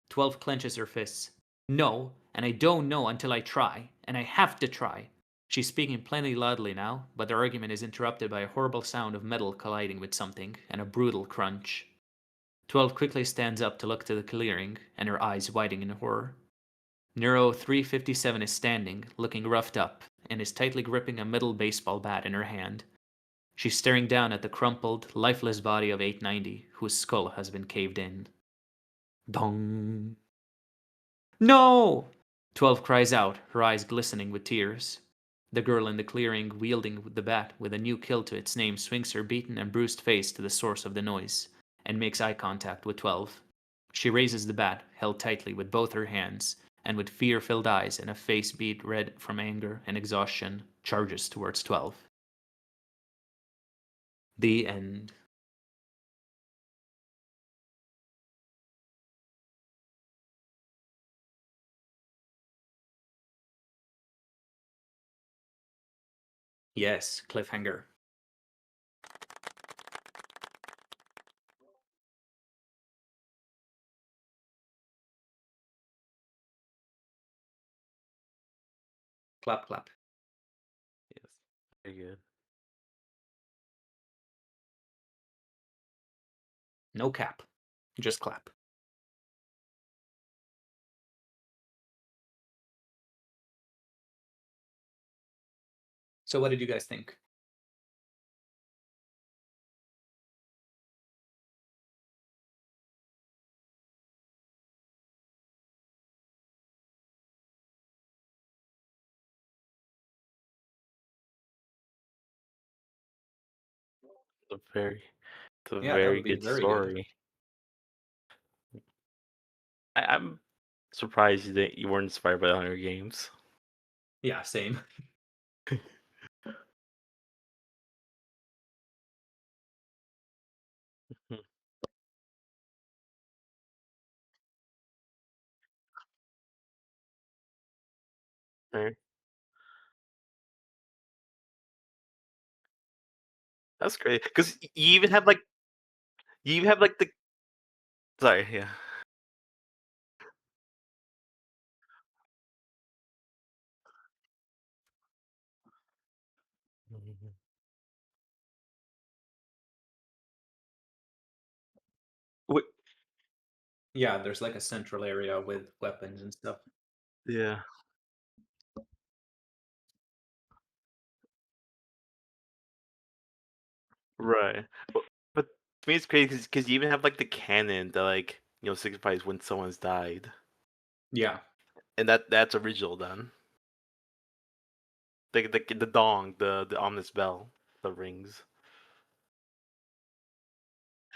12 clenches her fists. No, and I don't know until I try, and I have to try. She's speaking plenty loudly now, but their argument is interrupted by a horrible sound of metal colliding with something, and a brutal crunch. 12 quickly stands up to look to the clearing, and her eyes widening in horror. Neuro 357 is standing, looking roughed up, and is tightly gripping a metal baseball bat in her hand. She's staring down at the crumpled, lifeless body of 890, whose skull has been caved in. Dong! No! 12 cries out, her eyes glistening with tears. The girl in the clearing, wielding the bat with a new kill to its name, swings her beaten and bruised face to the source of the noise, and makes eye contact with 12. She raises the bat, held tightly with both her hands, and with fear-filled eyes and a face beat red from anger and exhaustion, charges towards 12. The end. Yes, cliffhanger. Clap, clap. Yes. Very good. No cap. Just clap. So what did you guys think? It's a Yeah, that very would be good very good. story. I'm surprised that you weren't inspired by the Hunger Games. Yeah, same. Hmm. Right. That's great because you even have like the sorry, yeah. Mhm. Wait, Yeah, there's like a central area with weapons and stuff. yeah, right. But to me, it's crazy because you even have like the canon that like signifies when someone's died, Yeah. and that's original then. The dong, the ominous bell that rings.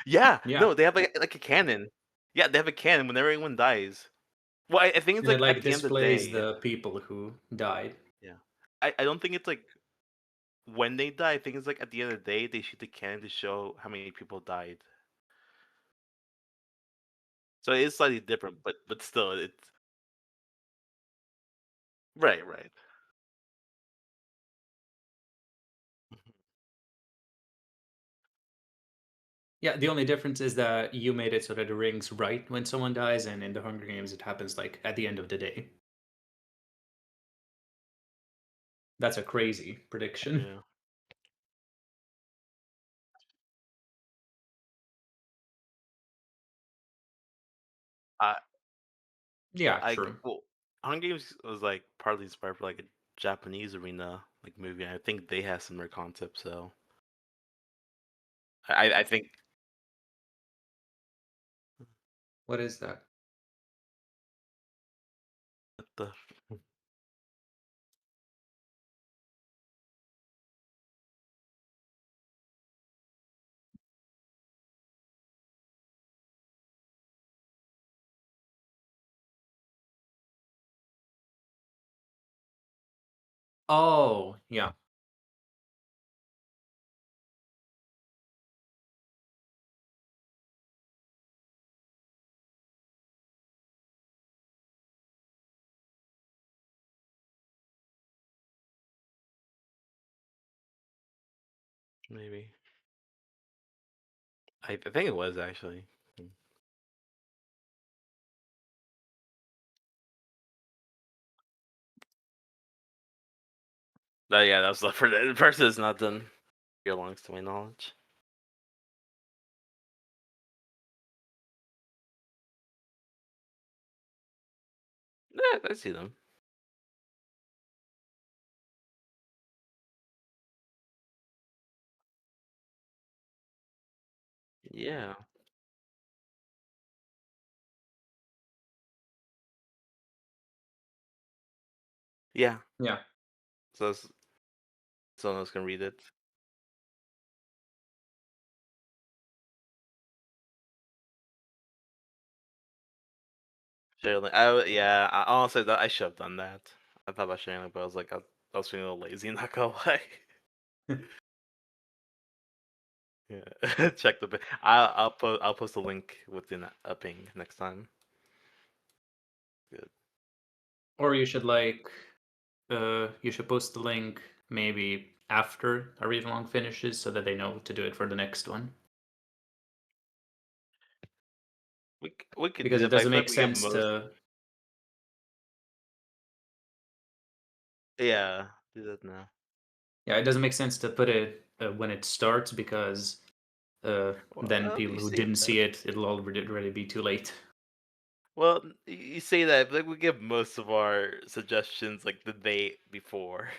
Yeah, Yeah. no, they have like a cannon. Yeah, they have a cannon whenever anyone dies. Well, I think it's And it like at like the end of the displays day. the people who died. Yeah, I don't think it's like when they die. I think it's like at the end of the day they shoot the cannon to show how many people died. So it is slightly different, but still, it's right, right. Yeah, the only difference is that you made it so that it rings right when someone dies, and in the Hunger Games it happens like at the end of the day. That's a crazy prediction. Yeah. I Yeah, I true. well, Hunger Games was like partly inspired for like a Japanese arena like movie. And I think they have similar concepts. So I think What is that? the Oh, yeah. maybe I think it was actually. Yeah, that was the first is not done. Belongs to my knowledge. Yeah, I see them. Yeah, yeah. Yeah. So someone else can read it. Sharing link. Yeah. Honestly, I should have done that. I thought about sharing link, but I was like, I was feeling a little lazy. Not gonna lie. Yeah. Check the. I'll post a link within a ping next time. Good. Or you should like you should post the link maybe after a read along finishes so that they know to do it for the next one. We could do Because it that, but I doesn't feel like make we get sense most. to. Yeah, do that now. Yeah, it doesn't make sense to put it when it starts because then Well, people you who say didn't that. see it, it'll already be too late. Well, you say that, but like we give most of our suggestions like the day before.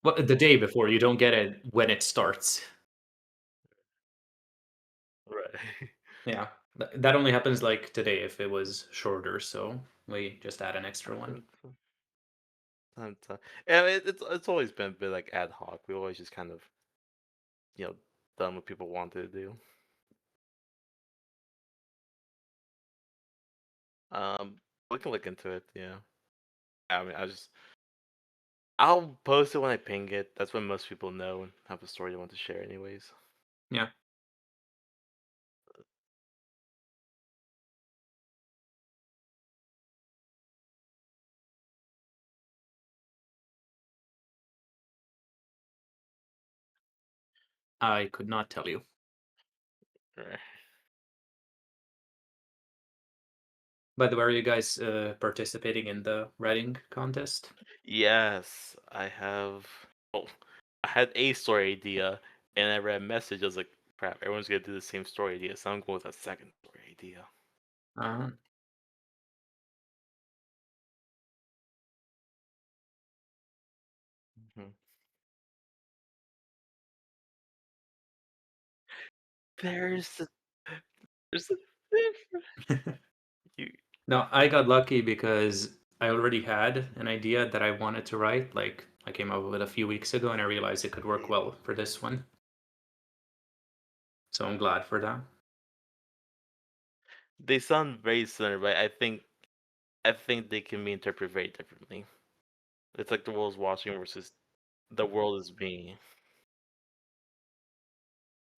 Well, the day before, you don't get it when it starts. Right. Yeah, that only happens like today if it was shorter, so we just add an extra one. Yeah, it's always been a bit like ad hoc. We always just kind of, done what people wanted to do. We can look into it. Yeah. I mean, I'll post it when I ping it. That's when most people know and have a story they want to share, anyways. Yeah. I could not tell you. Right. By the way, are you guys participating in the writing contest? Yes, I have. Oh, I had a story idea, and I read a message. I was like, "Crap, everyone's gonna do the same story idea," so I'm going with a second story idea. Uh, Mhm. There's a, there's a difference. You, no, I got lucky because I already had an idea that I wanted to write. Like, I came up with it a few weeks ago, and I realized it could work well for this one. So I'm glad for that. they sound very similar, but I think they can be interpreted very differently. It's like the world's watching versus the world is me.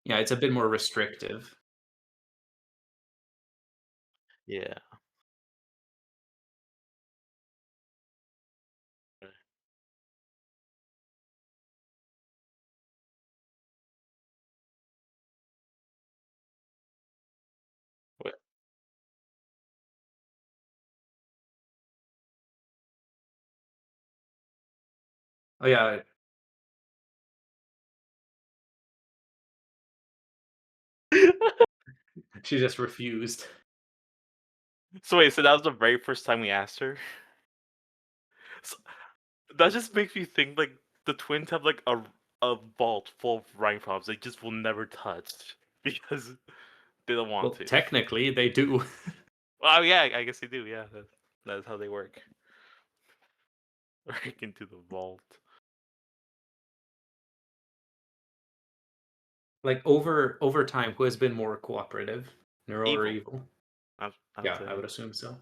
Yeah, it's a bit more restrictive. Yeah. Wait, Oh yeah, she just refused. so wait, so that was the very first time we asked her? So, that just makes me think like the twins have like a vault full of rhyme prompts they just will never touch because they don't want Well, to. technically, they do. Well, yeah, I guess they do. Yeah, that's how they work. Break into the vault. Like over time, who has been more cooperative, Neuro or Evil. Evil? I'd Yeah, I say. would assume so.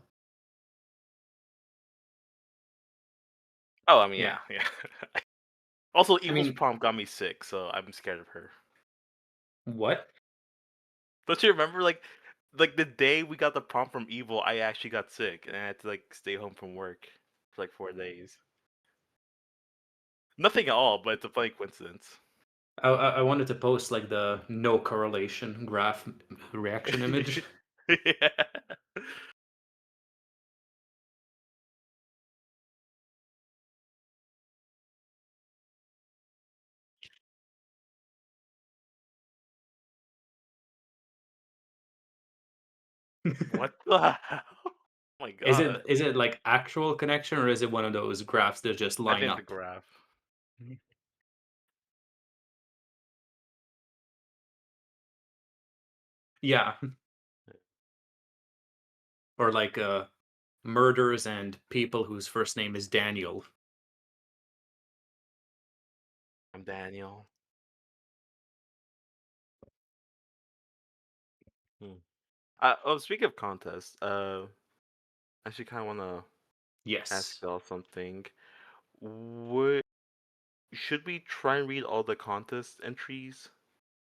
Oh, I mean, Yeah. yeah. Also, I Evil's mean, prompt got me sick, so I'm scared of her. what? Don't you remember, like the day we got the prompt from Evil, I actually got sick and I had to like stay home from work for like 4 days. Nothing at all, but it's a funny coincidence. I wanted to post like the no correlation graph reaction image. Yeah. What the hell? Oh my god. Is it like actual connection or is it one of those graphs that just I line think the up? graph. Yeah, or like murders and people whose first name is Daniel. I'm Daniel. Hmm. Oh, speaking of contests, I actually kind of want to ask Yes. y'all something. Would should we try and read all the contest entries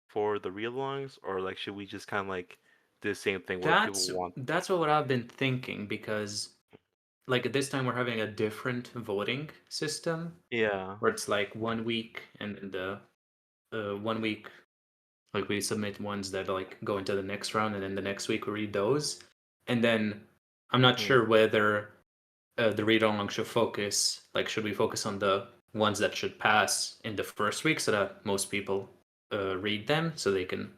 for the read-alongs, or like should we just kind of like do the same thing where people want? That's what I've been thinking because like at this time we're having a different voting system Yeah. where it's like 1 week and then the 1 week like we submit ones that like go into the next round and then the next week we read those. And then I'm not Mhm. sure whether the read along should focus, like should we focus on the ones that should pass in the first week so that most people read them so they can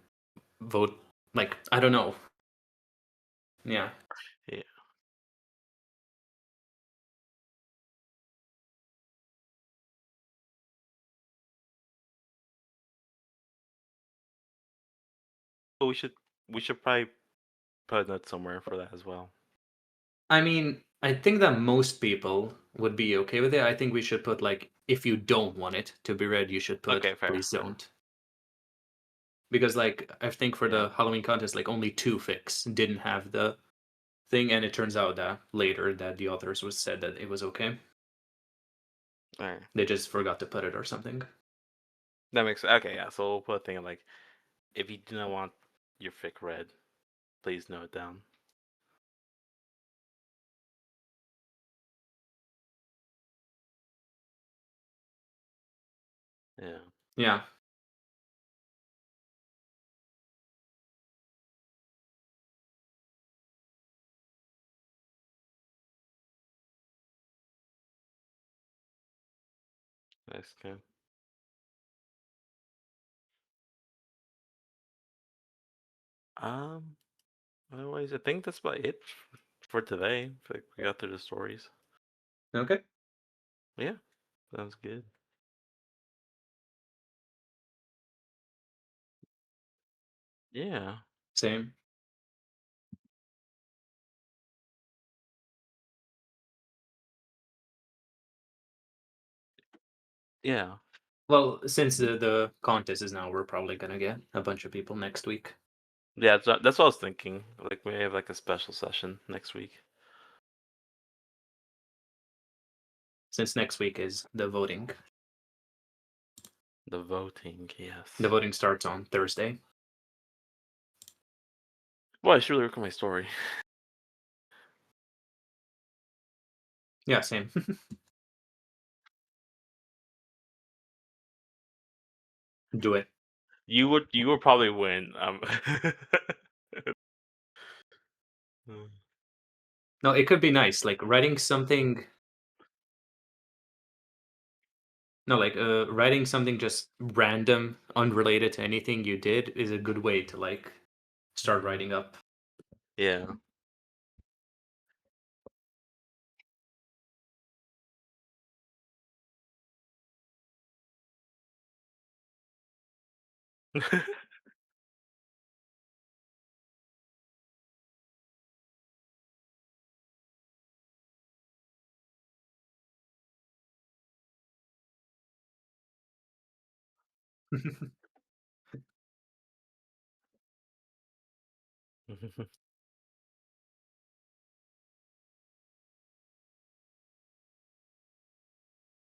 vote, like I don't know. Yeah. Yeah. But we should probably put a note somewhere for that as well. I mean, I think that most people would be okay with it. I think we should put like if you don't want it to be read, you should put Okay, fair, please fair. don't. Because like I think for Yeah. the Halloween contest, like only 2 fics didn't have the thing, and it turns out that later that the authors was said that it was okay. Alright. They just forgot to put it or something. That makes okay, yeah. So we'll put a thing like if you do not want your fic read, please note it down. Yeah. Yeah. That's good. Um Otherwise I think that's about it for today. I feel like we got through the stories. Okay. Yeah. Sounds good. Yeah. Same. Yeah. Well, since the contest is now, we're probably gonna get a bunch of people next week. Yeah, that's what I was thinking. Like we have like a special session next week. Since next week is the voting. The voting, yes. The voting starts on Thursday. Well, I should really work on my story. Yeah, same. Do it. You would probably win. Mm. No, it could be nice. Like writing something. No, like writing something just random, unrelated to anything you did is a good way to like start writing up. Yeah.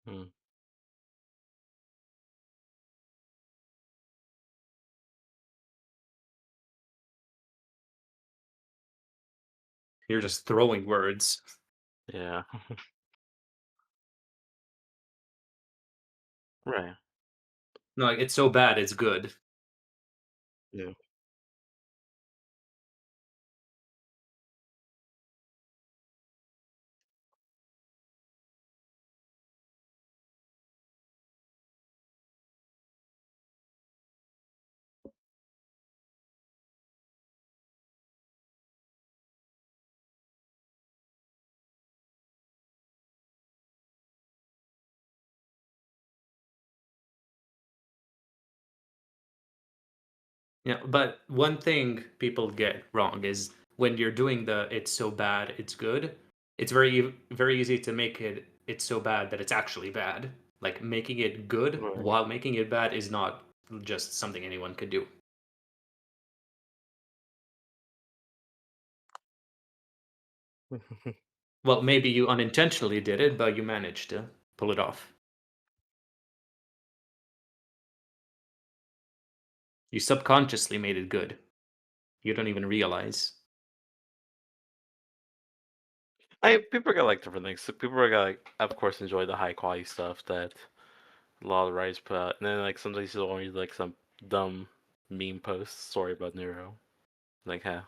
Mm. You're just throwing words. Yeah. Right. No, like, it's so bad, it's good. Yeah. Yeah, but one thing people get wrong is when you're doing the "it's so bad, it's good," it's very easy to make it's so bad that it's actually bad. Like making it good Right. while making it bad is not just something anyone could do. Well, maybe you unintentionally did it, but you managed to pull it off. You subconsciously made it good. You don't even realize. People are gonna like different things. So people are gonna like, of course, enjoy the high quality stuff that a lot of writers put out, and then like sometimes you'll only like some dumb meme post story about Neuro, like how.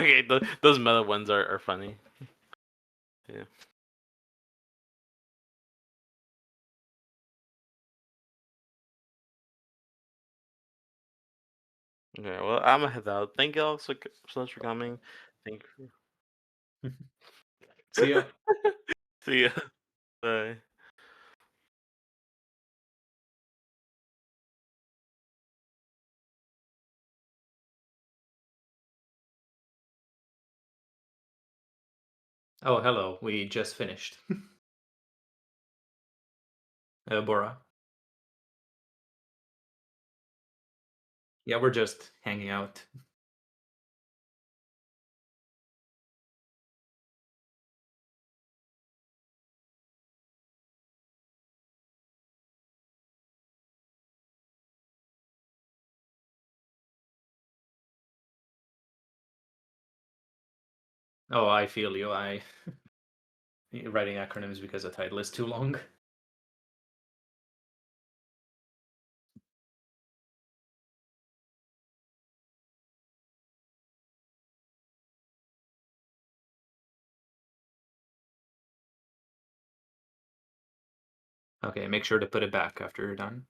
Okay, those meta ones are funny. Yeah. Okay, well, I'm gonna head out. Thank you all so much for coming. Thank you. See ya. See ya. Bye. Oh, hello. We just finished. Bora. Yeah, we're just hanging out. Oh, I feel you. I writing acronyms because the title is too long. Okay, make sure to put it back after you're done.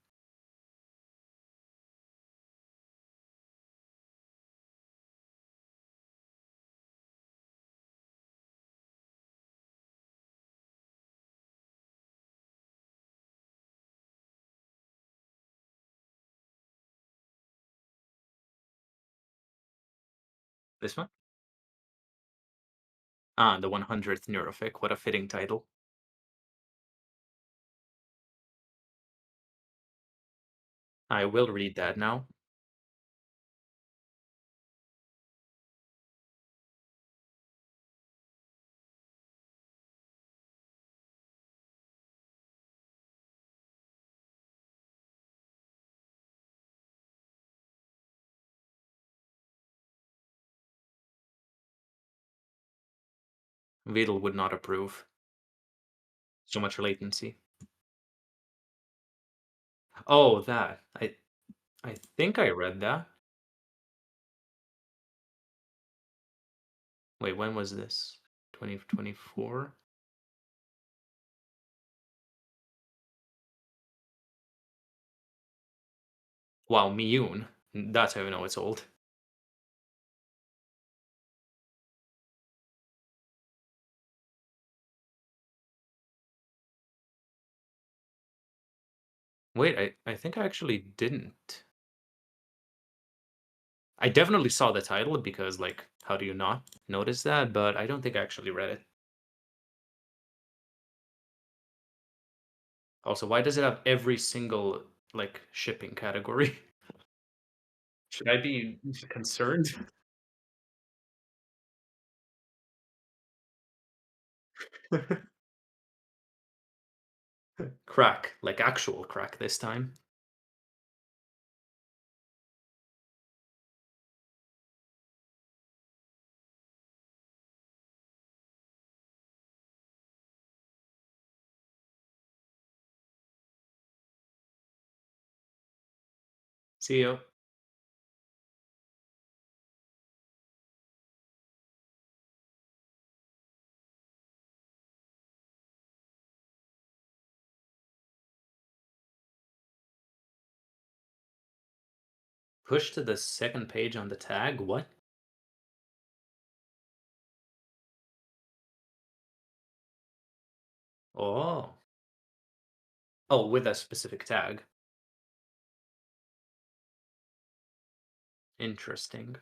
This one? Ah, the 100th Neurofic. What a fitting title. I will read that now. Vidal would not approve. So much latency. Oh, that. I think I read that. Wait, when was this? 2024? Wow, Miyun. That's how you know it's old. Wait, I think I actually didn't. I definitely saw the title because, like, how do you not notice that? But I don't think I actually read it. Also, why does it have every single, like, shipping category? Should I be concerned? Crack, like actual crack this time. See you. Push to the second page on the tag? What? Oh. Oh, with a specific tag. Interesting.